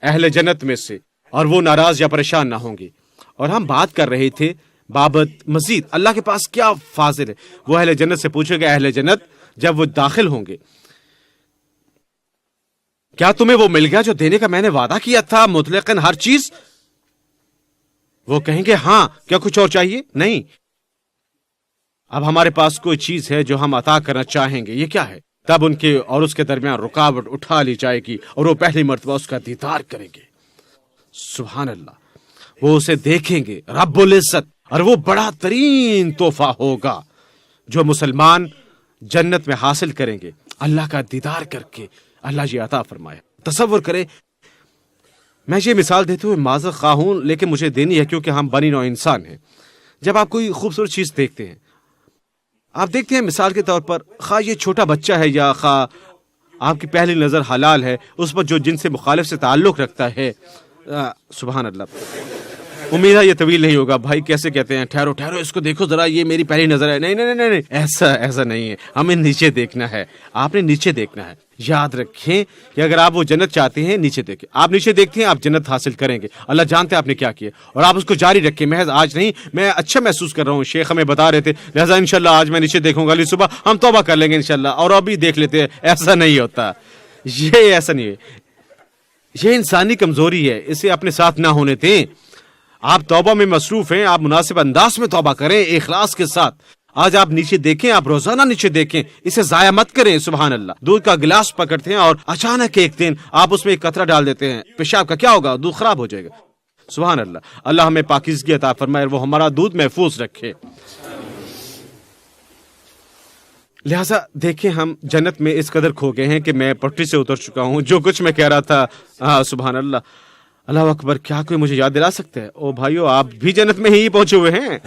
اہل جنت میں سے، اور وہ ناراض یا پریشان نہ ہوں گے. اور ہم بات کر رہے تھے بابت مزید اللہ کے پاس کیا فاضل ہے. وہ اہل جنت سے پوچھے گا اہل جنت جب وہ داخل ہوں گے کیا تمہیں وہ مل گیا جو دینے کا میں نے وعدہ کیا تھا مطلقاً ہر چیز؟ وہ کہیں گے ہاں. کیا کچھ اور چاہیے؟ نہیں. اب ہمارے پاس کوئی چیز ہے جو ہم عطا کرنا چاہیں گے، یہ کیا ہے؟ تب ان کے اور اس کے درمیان رکاوٹ اٹھا لی جائے گی اور وہ پہلی مرتبہ اس کا دیدار کریں گے. سبحان اللہ، وہ اسے دیکھیں گے رب العزت، اور وہ بڑا ترین تحفہ ہوگا جو مسلمان جنت میں حاصل کریں گے، اللہ کا دیدار کر کے. اللہ یہ عطا فرمائے. تصور کریں، میں یہ مثال دیتے ہوئے معذرت خواہ ہوں لیکن مجھے دینی ہے کیونکہ ہم بنی نوع انسان ہیں. جب آپ کوئی خوبصورت چیز دیکھتے ہیں، آپ دیکھتے ہیں مثال کے طور پر خواہ یہ چھوٹا بچہ ہے یا خواہ آپ کی پہلی نظر حلال ہے اس پر جو جن سے مخالف سے تعلق رکھتا ہے، سبحان اللہ، امید ہے یہ طویل نہیں ہوگا. بھائی کیسے کہتے ہیں ٹھہرو ٹھہرو اس کو دیکھو ذرا، یہ میری پہلی نظر ہے. نہیں نہیں نہیں، ایسا نہیں ہے. ہمیں نیچے دیکھنا ہے، آپ نے نیچے دیکھنا ہے. یاد رکھیں کہ اگر آپ وہ جنت چاہتے ہیں نیچے دیکھیں. آپ نیچے دیکھتے ہیں آپ جنت حاصل کریں گے. اللہ جانتے ہیں آپ نے کیا کیا، اور آپ اس کو جاری رکھیں. محض آج نہیں، میں اچھا محسوس کر رہا ہوں، شیخ ہمیں بتا رہے تھے، لہٰذا انشاءاللہ آج میں نیچے دیکھوں گا، علی صبح ہم توبہ کر لیں گے انشاءاللہ اور ابھی دیکھ لیتے ہیں. ایسا نہیں ہوتا، یہ ایسا نہیں ہے. یہ انسانی کمزوری ہے، اسے اپنے ساتھ نہ ہونے دیں. آپ توبہ میں مصروف ہیں، آپ مناسب انداز میں توبہ کریں اخلاص کے ساتھ. آج آپ نیچے دیکھیں، آپ روزانہ نیچے دیکھیں، اسے ضائع مت کریں. سبحان اللہ، دودھ کا گلاس پکڑتے ہیں اور اچانک ایک دن آپ اس میں ایک قطرہ ڈال دیتے ہیں، پیشاب کا کیا ہوگا؟ دودھ خراب ہو جائے گا. سبحان اللہ، اللہ ہمیں پاکیزگی عطا فرمائے، وہ ہمارا دودھ محفوظ رکھے. لہٰذا دیکھیں ہم جنت میں اس قدر کھو گئے ہیں کہ میں پٹری سے اتر چکا ہوں. جو کچھ میں کہہ رہا تھا، سبحان اللہ، اللہ اکبر، کیا کوئی مجھے یاد دلا سکتا ہے؟ او بھائیو، آپ بھی جنت میں ہی پہنچے ہوئے ہیں.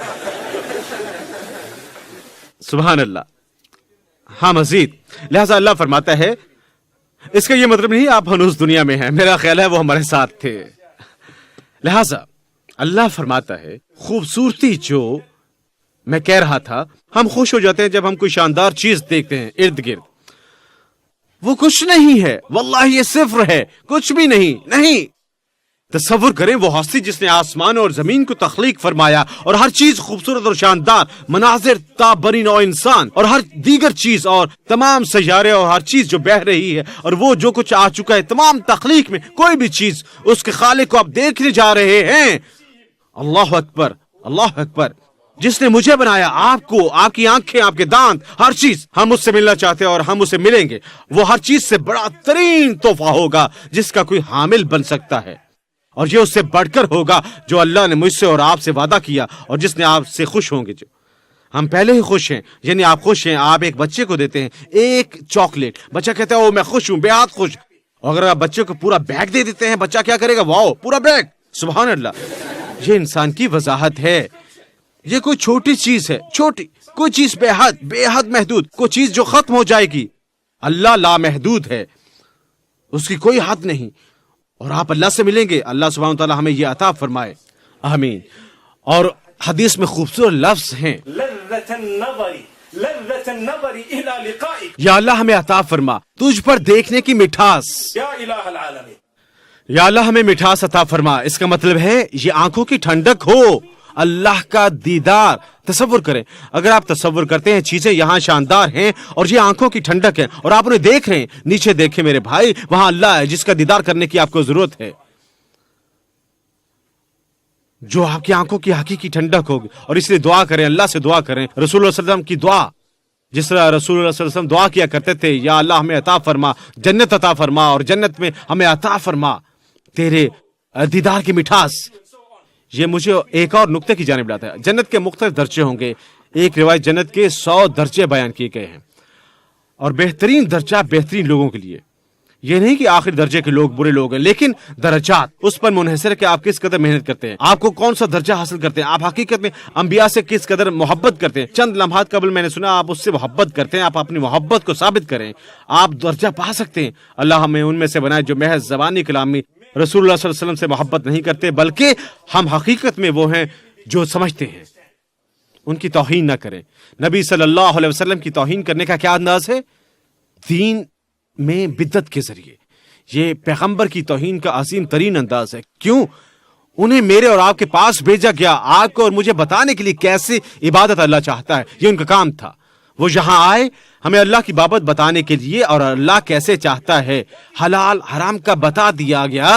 سبحان اللہ. ہاں مزید، لہذا اللہ فرماتا ہے اس کا یہ مطلب نہیں آپ ہنوز دنیا میں ہیں، میرا خیال ہے وہ ہمارے ساتھ تھے. لہذا اللہ فرماتا ہے خوبصورتی جو میں کہہ رہا تھا، ہم خوش ہو جاتے ہیں جب ہم کوئی شاندار چیز دیکھتے ہیں ارد گرد. وہ کچھ نہیں ہے، واللہ یہ صفر ہے، کچھ بھی نہیں. تصور کریں وہ ہستی جس نے آسمان اور زمین کو تخلیق فرمایا اور ہر چیز خوبصورت اور شاندار، مناظر تا بنی نوع انسان اور ہر دیگر چیز اور تمام سیارے اور ہر چیز جو بہہ رہی ہے، اور وہ جو کچھ آ چکا ہے تمام تخلیق میں، کوئی بھی چیز اس کے خالق کو آپ دیکھنے جا رہے ہیں. اللہ اکبر، اللہ اکبر. جس نے مجھے بنایا، آپ کو، آپ کی آنکھیں، آپ کے دانت، ہر چیز، ہم اس سے ملنا چاہتے ہیں اور ہم اسے ملیں گے. وہ ہر چیز سے بڑا ترین تحفہ ہوگا جس کا کوئی حامل بن سکتا ہے. اور یہ اس سے بڑھ کر ہوگا جو اللہ نے مجھ سے اور آپ سے وعدہ کیا اور جس نے آپ سے خوش ہوں گے. جو ہم پہلے ہی خوش ہیں، یعنی آپ خوش ہیں. آپ ایک بچے کو دیتے ہیں ایک چاکلیٹ، بچہ کہتا ہے او میں خوش ہوں، بے حد خوش. اور اگر آپ بچے کو پورا بیگ دے دیتے ہیں، بچہ کیا کرے گا؟ واؤ پورا بیگ، سبحان اللہ. یہ انسان کی وضاحت ہے. یہ کوئی چھوٹی چیز ہے، چھوٹی کوئی چیز بے حد محدود، کوئی چیز جو ختم ہو جائے گی. اللہ لامحدود ہے، اس کی کوئی حد نہیں. اور آپ اللہ سے ملیں گے. اللہ سبحانہ وتعالی ہمیں یہ عطا فرمائے، آمین. اور حدیث میں خوبصورت لفظ ہیں، لذة النظر الى لقائك یا اللہ ہمیں عطا فرما تجھ پر دیکھنے کی مٹھاس. یا الہ العالمین. یا اللہ ہمیں مٹھاس عطا فرما. اس کا مطلب ہے یہ آنکھوں کی ٹھنڈک ہو، اللہ کا دیدار. تصور کریں، اگر آپ تصور کرتے ہیں چیزیں یہاں شاندار ہیں اور یہ آنکھوں کی ٹھنڈک ہے اور آپ انہیں دیکھ رہے ہیں، نیچے دیکھیں میرے بھائی، وہاں اللہ ہے جس کا دیدار کرنے کی آپ کو ضرورت ہے، جو آپ کی آنکھوں کی حقیقی ٹھنڈک ہوگی. اور اس لیے دعا کریں، اللہ سے دعا کریں. رسول اللہ صلی اللہ علیہ وسلم کی دعا، جس طرح رسول اللہ صلی اللہ علیہ وسلم دعا کیا کرتے تھے، یا اللہ ہمیں عطا فرما جنت عطا فرما، اور جنت میں ہمیں عطا فرما تیرے دیدار کی مٹھاس. یہ مجھے ایک اور نقطے کی جانب لاتا ہے. جنت کے مختلف درجے ہوں گے. ایک روایت جنت کے 100 درجے بیان کیے گئے ہیں، اور بہترین درجہ بہترین لوگوں کے لیے. یہ نہیں کہ آخری درجے کے لوگ برے لوگ ہیں، لیکن درجات اس پر منحصر ہے کہ آپ کس قدر محنت کرتے ہیں، آپ کو کون سا درجہ حاصل کرتے ہیں، آپ حقیقت میں انبیاء سے کس قدر محبت کرتے ہیں. چند لمحات قبل میں نے سنا آپ اس سے محبت کرتے ہیں، آپ اپنی محبت کو ثابت کریں، آپ درجہ پا سکتے ہیں. اللہ ہمیں ان میں سے بنائے جو محض زبانی کلامی رسول اللہ صلی اللہ علیہ وسلم سے محبت نہیں کرتے، بلکہ ہم حقیقت میں وہ ہیں جو سمجھتے ہیں. ان کی توہین نہ کریں. نبی صلی اللہ علیہ وسلم کی توہین کرنے کا کیا انداز ہے؟ دین میں بدعت کے ذریعے. یہ پیغمبر کی توہین کا عظیم ترین انداز ہے. کیوں؟ انہیں میرے اور آپ کے پاس بھیجا گیا آپ کو اور مجھے بتانے کے لیے کیسے عبادت اللہ چاہتا ہے. یہ ان کا کام تھا. وہ یہاں آئے ہمیں اللہ کی بابت بتانے کے لیے، اور اللہ کیسے چاہتا ہے، حلال حرام کا بتا دیا گیا،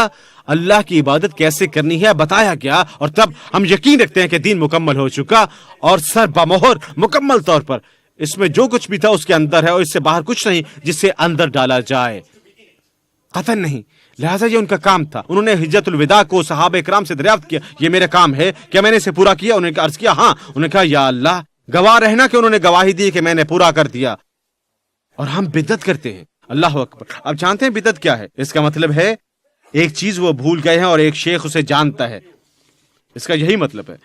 اللہ کی عبادت کیسے کرنی ہے بتایا گیا. اور تب ہم یقین رکھتے ہیں کہ دین مکمل ہو چکا اور سر بمہر مکمل طور پر اس میں جو کچھ بھی تھا اس کے اندر ہے، اور اس سے باہر کچھ نہیں جس سے اندر ڈالا جائے، قطعاً نہیں. لہٰذا یہ ان کا کام تھا. انہوں نے حجت الوداع کو صحابہ کرام سے دریافت کیا، یہ میرا کام ہے، کیا میں نے اسے پورا کیا؟ انہوں نے عرض کیا ہاں. انہوں نے کہا یا اللہ گواہ رہنا کہ انہوں نے گواہی دی کہ میں نے پورا کر دیا. اور ہم بدعت کرتے ہیں. اللہ اکبر. اب جانتے ہیں بدعت کیا ہے؟ اس کا مطلب ہے ایک چیز وہ بھول گئے ہیں اور ایک شیخ اسے جانتا ہے. اس کا یہی مطلب ہے.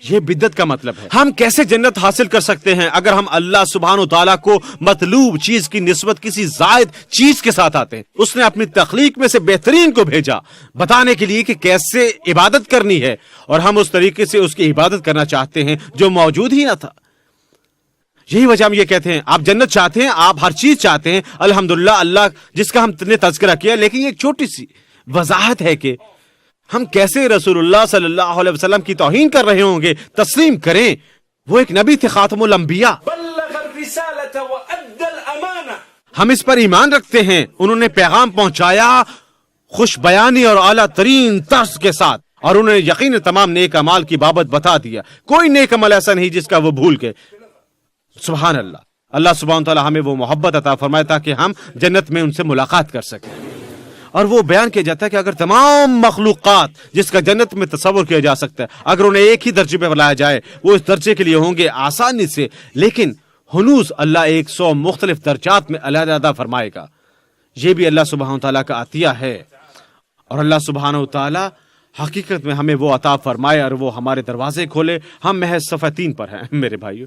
یہ بدعت کا مطلب ہے. ہم کیسے جنت حاصل کر سکتے ہیں اگر ہم اللہ سبحانہ و تعالیٰ کو مطلوب چیز کی نسبت کسی زائد چیز کے ساتھ آتے ہیں. اس نے اپنی تخلیق میں سے بہترین کو بھیجا بتانے کے لیے کہ کیسے عبادت کرنی ہے، اور ہم اس طریقے سے اس کی عبادت کرنا چاہتے ہیں جو موجود ہی نہ تھا. یہی وجہ ہم یہ کہتے ہیں آپ جنت چاہتے ہیں، آپ ہر چیز چاہتے ہیں. الحمدللہ اللہ جس کا ہم نے تذکرہ کیا، لیکن یہ ایک چھوٹی سی وضاحت ہے کہ ہم کیسے رسول اللہ صلی اللہ علیہ وسلم کی توہین کر رہے ہوں گے. تسلیم کریں وہ ایک نبی تھے، خاتم الانبیاء. بلغ الرسالة وأدى الأمانة. ہم اس پر ایمان رکھتے ہیں. انہوں نے پیغام پہنچایا خوش بیانی اور اعلیٰ ترین طرز کے ساتھ، اور انہوں نے یقین تمام نیک اعمال کی بابت بتا دیا. کوئی نیک عمل ایسا نہیں جس کا وہ بھول گئے. سبحان اللہ. اللہ سبحانہ تعالیٰ ہمیں وہ محبت عطا فرمائے تاکہ ہم جنت میں ان سے ملاقات کر سکیں. اور وہ بیان کیا جاتا ہے کہ اگر تمام مخلوقات جس کا جنت میں تصور کیا جا سکتا ہے اگر انہیں ایک ہی درجے پہ لایا جائے وہ اس درجے کے لیے ہوں گے آسانی سے. لیکن ہنوز اللہ 100 مختلف درجات میں علیحدہ فرمائے گا. یہ بھی اللہ سبحانہ تعالیٰ کا عطیہ ہے. اور اللہ سبحانہ تعالیٰ حقیقت میں ہمیں وہ عطا فرمائے اور وہ ہمارے دروازے کھولے. ہم محض صفحہ 3 پر ہیں میرے بھائیو.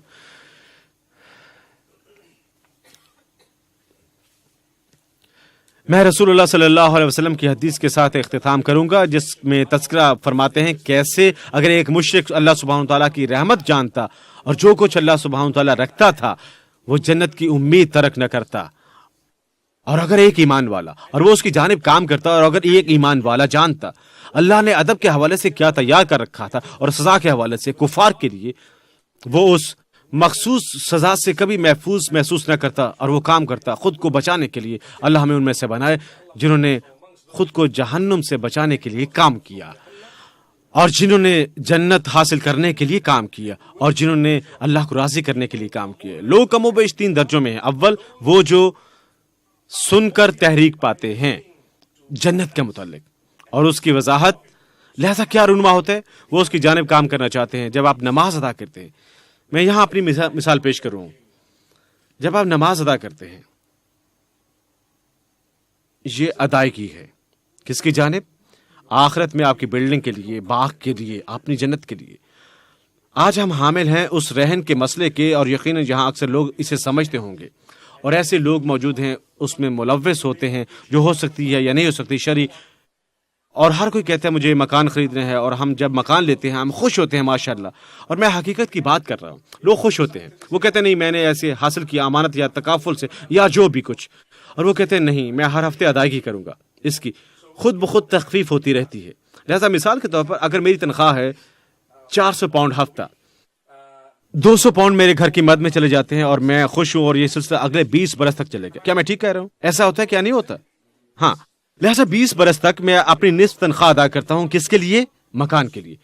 میں رسول اللہ صلی اللہ علیہ وسلم کی حدیث کے ساتھ اختتام کروں گا جس میں تذکرہ فرماتے ہیں کیسے اگر ایک مشرک اللہ سبحانہ تعالیٰ کی رحمت جانتا اور جو کچھ اللہ سبحانہ تعالیٰ رکھتا تھا وہ جنت کی امید ترک نہ کرتا. اور اگر ایک ایمان والا اور وہ اس کی جانب کام کرتا، اور اگر ایک ایمان والا جانتا اللہ نے ادب کے حوالے سے کیا تیار کر رکھا تھا اور سزا کے حوالے سے کفار کے لیے، وہ اس مخصوص سزا سے کبھی محسوس نہ کرتا اور وہ کام کرتا خود کو بچانے کے لیے. اللہ ہمیں ان میں سے بنائے جنہوں نے خود کو جہنم سے بچانے کے لیے کام کیا، اور جنہوں نے جنت حاصل کرنے کے لیے کام کیا، اور جنہوں نے اللہ کو راضی کرنے کے لیے کام کیا. لوگ کم و بیش 3 درجوں میں ہیں. اول وہ جو سن کر تحریک پاتے ہیں جنت کے متعلق، اور اس کی وضاحت لہذا کیا رونما ہوتا ہے، وہ اس کی جانب کام کرنا چاہتے ہیں جب آپ نماز ادا کرتے ہیں. میں یہاں اپنی مثال پیش کروں. جب آپ نماز ادا کرتے ہیں یہ ادائیگی ہے کس کی جانب؟ آخرت میں آپ کی بلڈنگ کے لیے، باغ کے لیے، اپنی جنت کے لیے. آج ہم حامل ہیں اس رہن کے مسئلے کے، اور یقیناً جہاں اکثر لوگ اسے سمجھتے ہوں گے، اور ایسے لوگ موجود ہیں اس میں ملوث ہوتے ہیں جو ہو سکتی ہے یا نہیں ہو سکتی شرعی. اور ہر کوئی کہتا ہے مجھے مکان خریدنا ہے، اور ہم جب مکان لیتے ہیں ہم خوش ہوتے ہیں ماشاءاللہ. اور میں حقیقت کی بات کر رہا ہوں، لوگ خوش ہوتے ہیں. وہ کہتے ہیں نہیں میں نے ایسے حاصل کیا امانت یا تکافل سے یا جو بھی کچھ، اور وہ کہتے ہیں نہیں میں ہر ہفتے ادائیگی کروں گا. اس کی خود بخود تخفیف ہوتی رہتی ہے. لہذا مثال کے طور پر اگر میری تنخواہ ہے 400 پاؤنڈ ہفتہ، 200 پاؤنڈ میرے گھر کی مد میں چلے جاتے ہیں اور میں خوش ہوں، اور یہ سلسلہ اگلے 20 برس تک چلے گا. کیا میں ٹھیک کہہ رہا ہوں؟ ایسا ہوتا ہے کیا نہیں ہوتا؟ ہاں. لہذا 20 برس تک میں اپنی نصف تنخواہ ادا کرتا ہوں کس کے لیے؟ مکان کے لیے.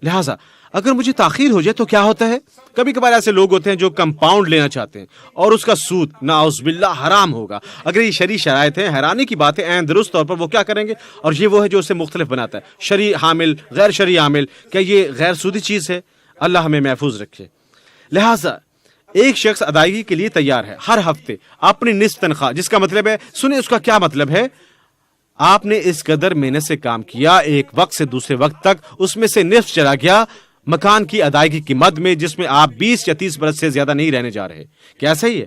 لہذا اگر مجھے تاخیر ہو جائے تو کیا ہوتا ہے؟ کبھی کبھار ایسے لوگ ہوتے ہیں جو کمپاؤنڈ لینا چاہتے ہیں اور اس کا سود نعوذ باللہ حرام ہوگا. اگر یہ شرعی شرائط ہیں، حیرانی کی بات ہے، عین درست طور پر وہ کیا کریں گے؟ اور یہ وہ ہے جو اسے مختلف بناتا ہے. شرعی حامل، غیر شرعی حامل، کیا یہ غیر سودی چیز ہے؟ اللہ ہمیں محفوظ رکھے. لہذا ایک شخص ادائیگی کے لیے تیار ہے ہر ہفتے اپنی نصف تنخواہ، جس کا مطلب ہے، سنیں اس کا کیا مطلب ہے، آپ نے اس قدر محنت سے کام کیا، ایک وقت سے دوسرے وقت تک اس میں سے نصف چلا گیا مکان کی ادائیگی کی مد میں، جس میں آپ 20 یا 30 برس سے زیادہ نہیں رہنے جا رہے. کیا صحیح ہے؟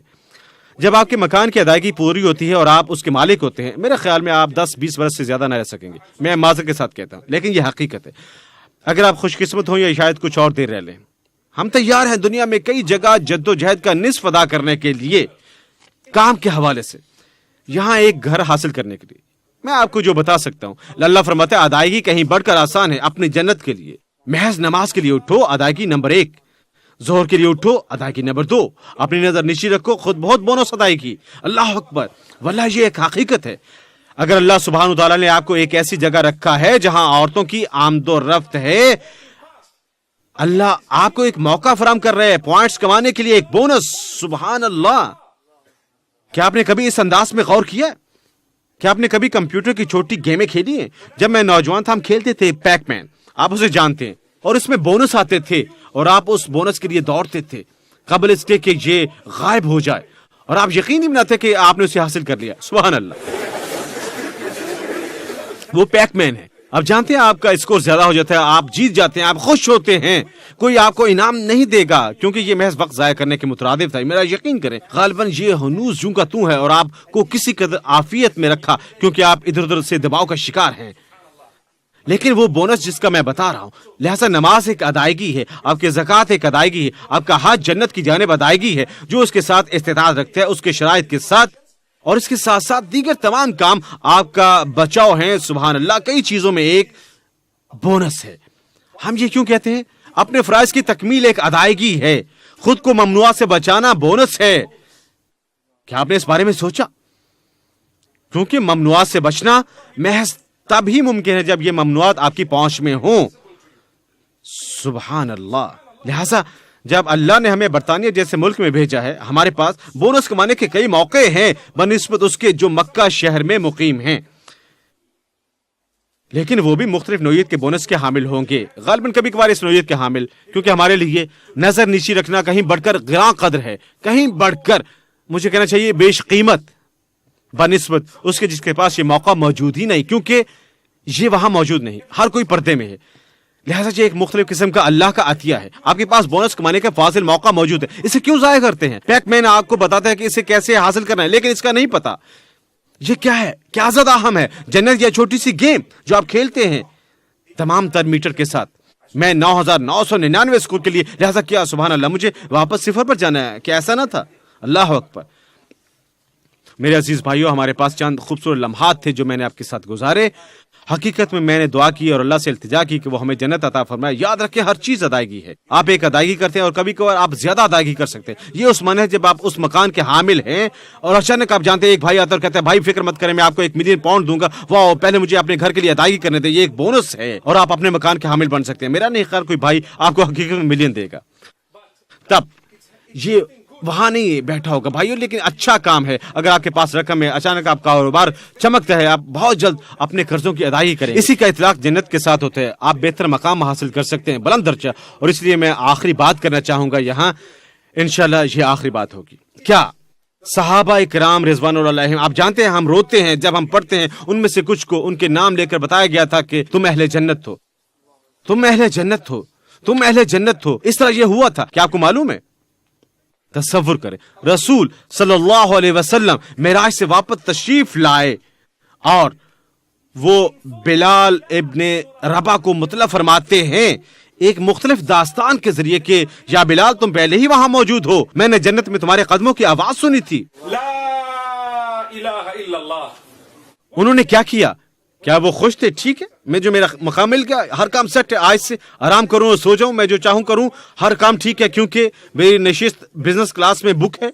جب آپ کے مکان کی ادائیگی پوری ہوتی ہے اور آپ اس کے مالک ہوتے ہیں، میرے خیال میں آپ 10-20 برس سے زیادہ نہ رہ سکیں گے. میں معذرت کے ساتھ کہتا ہوں لیکن یہ حقیقت ہے. اگر آپ خوش قسمت ہوں یا شاید کچھ اور دیر رہ لیں، ہم تیار ہیں دنیا میں کئی جگہ جد و جہد کا نصف ادا کرنے کے لیے کام کے حوالے سے، یہاں ایک گھر حاصل کرنے کے لیے. میں آپ کو جو بتا سکتا ہوں، اللہ فرماتا ہے ادائیگی کہیں بڑھ کر آسان ہے اپنی جنت کے لیے. محض نماز کے لیے اٹھو، ادائیگی نمبر 1. ظہر کے لیے اٹھو، ادائیگی نمبر 2. اپنی نظر نیچی رکھو، خود بہت بونس ادائیگی. اللہ اکبر. واللہ یہ ایک حقیقت ہے. اگر اللہ سبحانہ وتعالی نے آپ کو ایک ایسی جگہ رکھا ہے جہاں عورتوں کی آمد و رفت ہے، اللہ آپ کو ایک موقع فراہم کر رہے ہیں پوائنٹس کمانے کے لیے، ایک بونس. سبحان اللہ. کیا آپ نے کبھی اس انداز میں غور کیا؟ کیا آپ نے کبھی کمپیوٹر کی چھوٹی گیمیں کھیلی ہیں؟ جب میں نوجوان تھا ہم کھیلتے تھے پیک مین، آپ اسے جانتے ہیں، اور اس میں بونس آتے تھے اور آپ اس بونس کے لیے دوڑتے تھے قبل اس کے کہ یہ غائب ہو جائے، اور آپ یقین نہیں بناتے کہ آپ نے اسے حاصل کر لیا. سبحان اللہ. وہ پیک مین ہے. اب جانتے ہیں آپ کا اسکور زیادہ ہو جاتا ہے، آپ جیت جاتے ہیں، آپ خوش ہوتے ہیں، کوئی آپ کو انعام نہیں دے گا کیونکہ یہ محض وقت ضائع کرنے کے مترادف تھا. میرا یقین کریں غالباً یہ ہنوز جوں کا توں ہے اور آپ کو کسی قدر عافیت میں رکھا کیونکہ آپ ادھر ادھر سے دباؤ کا شکار ہیں. لیکن وہ بونس جس کا میں بتا رہا ہوں، لہذا نماز ایک ادائیگی ہے، آپ کی زکوٰۃ ایک ادائیگی ہے، آپ کا حج جنت کی جانب ادائیگی ہے جو اس کے ساتھ استطاعت رکھتے ہیں، اس کے شرائط کے ساتھ، اور اس کے ساتھ ساتھ دیگر تمام کام آپ کا بچاؤ ہیں. سبحان اللہ. کئی چیزوں میں ایک بونس ہے. ہم یہ کیوں کہتے ہیں؟ اپنے فرائض کی تکمیل ایک ادائیگی ہے، خود کو ممنوعات سے بچانا بونس ہے. کیا آپ نے اس بارے میں سوچا؟ کیونکہ ممنوعات سے بچنا محض تب ہی ممکن ہے جب یہ ممنوعات آپ کی پہنچ میں ہوں. سبحان اللہ. لہذا جب اللہ نے ہمیں برطانیہ جیسے ملک میں بھیجا ہے، ہمارے پاس بونس کمانے کے کئی موقع ہیں بنسبت اس کے جو مکہ شہر میں مقیم ہیں، لیکن وہ بھی مختلف نوعیت کے بونس کے حامل ہوں گے. غالباً کبھی کبھار اس نوعیت کے حامل، کیونکہ ہمارے لیے نظر نیچی رکھنا کہیں بڑھ کر گراں قدر ہے، کہیں بڑھ کر مجھے کہنا چاہیے بیش قیمت بنسبت اس کے جس کے پاس یہ موقع موجود ہی نہیں، کیونکہ یہ وہاں موجود نہیں، ہر کوئی پردے میں ہے. لہذا یہ ایک مختلف قسم کا اللہ کا عطیہ ہے. آپ کے پاس بونس کمانے کا فاضل موقع موجود ہے، اسے کیوں ضائع کرتے ہیں؟ پیک مین آپ کو بتاتا ہے کہ اسے کیسے حاصل کرنا ہے، لیکن اس کا نہیں پتا یہ کیا ہے، کیا زیادہ اہم ہے، جنت یا چھوٹی سی گیم جو آپ کھیلتے ہیں تمام تر میٹر کے ساتھ. میں 9999 اسکور کے لیے، لہذا کیا سبحان اللہ مجھے واپس 0 پر جانا ہے؟ کیا ایسا نہ تھا؟ اللہ اکبر. میرے عزیز بھائیوں، ہمارے پاس چند خوبصورت لمحات تھے جو میں نے آپ کے ساتھ گزارے. حقیقت میں نے دعا کی اور اللہ سے التجا کی کہ وہ ہمیں جنت عطا فرمائے. یاد رکھیں ہر چیز ادائیگی ہے. آپ ایک ادائیگی کرتے ہیں اور کبھی کبھار آپ زیادہ ادائیگی کر سکتے ہیں. یہ اس معنی ہے جب آپ اس مکان کے حامل ہیں اور اچانک آپ جانتے ہیں ایک بھائی آتا اور کہتا ہے بھائی فکر مت کریں میں آپ کو 1 ملین پاؤنڈ دوں گا، واہ پہلے مجھے اپنے گھر کے لیے ادائیگی کرنے دیں، یہ ایک بونس ہے اور آپ اپنے مکان کے حامل بن سکتے ہیں. میرا نہیں خیر کوئی بھائی آپ کو حقیقت میں ملین دے گا. تب یہ وہاں نہیں بیٹھا ہوگا بھائیو، لیکن اچھا کام ہے. اگر آپ کے پاس رقم ہے، اچانک آپ کاروبار چمکتا ہے، آپ بہت جلد اپنے قرضوں کی ادائیگی کریں. اسی کا اطلاق جنت کے ساتھ ہوتا ہے. آپ بہتر مقام حاصل کر سکتے ہیں، بلند درجہ. اور اس لیے میں آخری بات کرنا چاہوں گا یہاں، انشاءاللہ یہ آخری بات ہوگی. کیا صحابہ کرام رضوان اللہ علیہم، آپ جانتے ہیں ہم روتے ہیں جب ہم پڑھتے ہیں، ان میں سے کچھ کو ان کے نام لے کر بتایا گیا تھا کہ تم اہل جنت ہو، تم اہل جنت ہو، تم اہل جنت ہو. اس طرح یہ ہوا تھا. کیا آپ کو معلوم ہے؟ تصور کریں، رسول صلی اللہ علیہ وسلم معراج سے واپس تشریف لائے اور وہ بلال ابن ربا کو مطلع فرماتے ہیں ایک مختلف داستان کے ذریعے کہ یا بلال تم پہلے ہی وہاں موجود ہو، میں نے جنت میں تمہارے قدموں کی آواز سنی تھی. لا الہ الا اللہ. انہوں نے کیا کیا؟ کیا وہ خوش تھے؟ ٹھیک ہے، میں جو میرا مقام مل گیا، ہر کام سیٹ ہے، آج سے آرام کروں اور سو جاؤں، میں جو چاہوں کروں، ہر کام ٹھیک ہے کیونکہ میری نشست بزنس کلاس میں بک ہے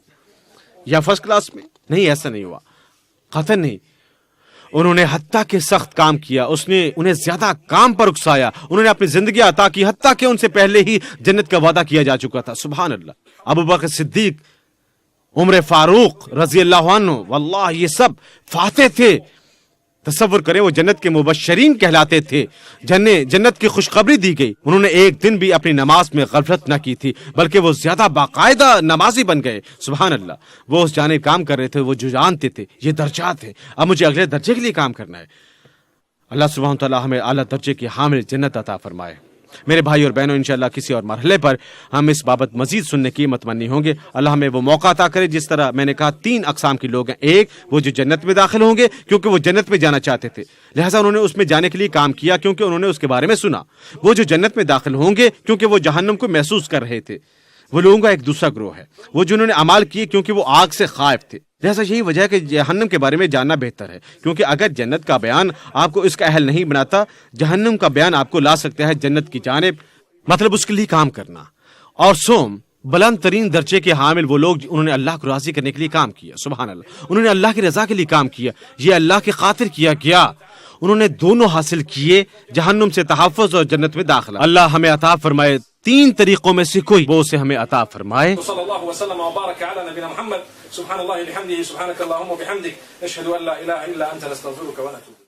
یا فرسٹ کلاس میں. نہیں، ایسا نہیں ہوا، قطعاً نہیں. انہوں نے حتیٰ کہ سخت کام کیا، اس نے انہیں زیادہ کام پر اکسایا، انہوں نے اپنی زندگی عطا کی، حتیٰ کہ ان سے پہلے ہی جنت کا وعدہ کیا جا چکا تھا. سبحان اللہ. ابو بکر صدیق، عمر فاروق رضی اللہ عنہ، واللہ یہ سب فاتح تھے. تصور کریں، وہ جنت کے مبشرین کہلاتے تھے، جنت کی خوشخبری دی گئی. انہوں نے ایک دن بھی اپنی نماز میں غفلت نہ کی تھی، بلکہ وہ زیادہ باقاعدہ نمازی بن گئے. سبحان اللہ. وہ اس جانب کام کر رہے تھے، وہ جو جانتے تھے یہ درجات ہیں، اب مجھے اگلے درجے کے لیے کام کرنا ہے. اللہ سبحانہ تعالیٰ ہمیں اعلیٰ درجے کی حامل جنت عطا فرمائے. میرے بھائی اور بہنوں، انشاءاللہ کسی اور مرحلے پر ہم اس بابت مزید سننے کی متمنی ہوں گے. اللہ ہمیں وہ موقع عطا کرے. جس طرح میں نے کہا 3 اقسام کے لوگ ہیں. ایک، وہ جو جنت میں داخل ہوں گے کیونکہ وہ جنت میں جانا چاہتے تھے، لہٰذا انہوں نے اس میں جانے کے لیے کام کیا کیونکہ انہوں نے اس کے بارے میں سنا. وہ جو جنت میں داخل ہوں گے کیونکہ وہ جہنم کو محسوس کر رہے تھے. وہ لوگوں کا ایک دوسرا گروہ ہے، وہ جنہوں نے اعمال کیے کیونکہ وہ آگ سے خائف تھے. لہٰذا یہی وجہ ہے کہ جہنم کے بارے میں جاننا بہتر ہے، کیونکہ اگر جنت کا بیان آپ کو اس کا اہل نہیں بناتا، جہنم کا بیان آپ کو لا سکتا ہے جنت کی جانب. مطلب اس کے لیے کام کرنا. اور سوم بلند ترین درجے کے حامل وہ لوگ انہوں نے اللہ کو راضی کرنے کے لیے کام کیا. سبحان اللہ. انہوں نے اللہ کی رضا کے لیے کام کیا، یہ اللہ کی خاطر کیا گیا. انہوں نے دونوں حاصل کیے، جہنم سے تحفظ اور جنت میں داخلہ. اللہ ہمیں عطا فرمائے 3 طریقوں میں سے کوئی، وہ اسے ہمیں عطا فرمائے. صلی اللہ وسلم وبارک علی نبینا محمد. سبحان اللہ بحمدہ، سبحانک اللہم وبحمدک، نشہد ان لا الہ الا انت، نستغفرک ونتوب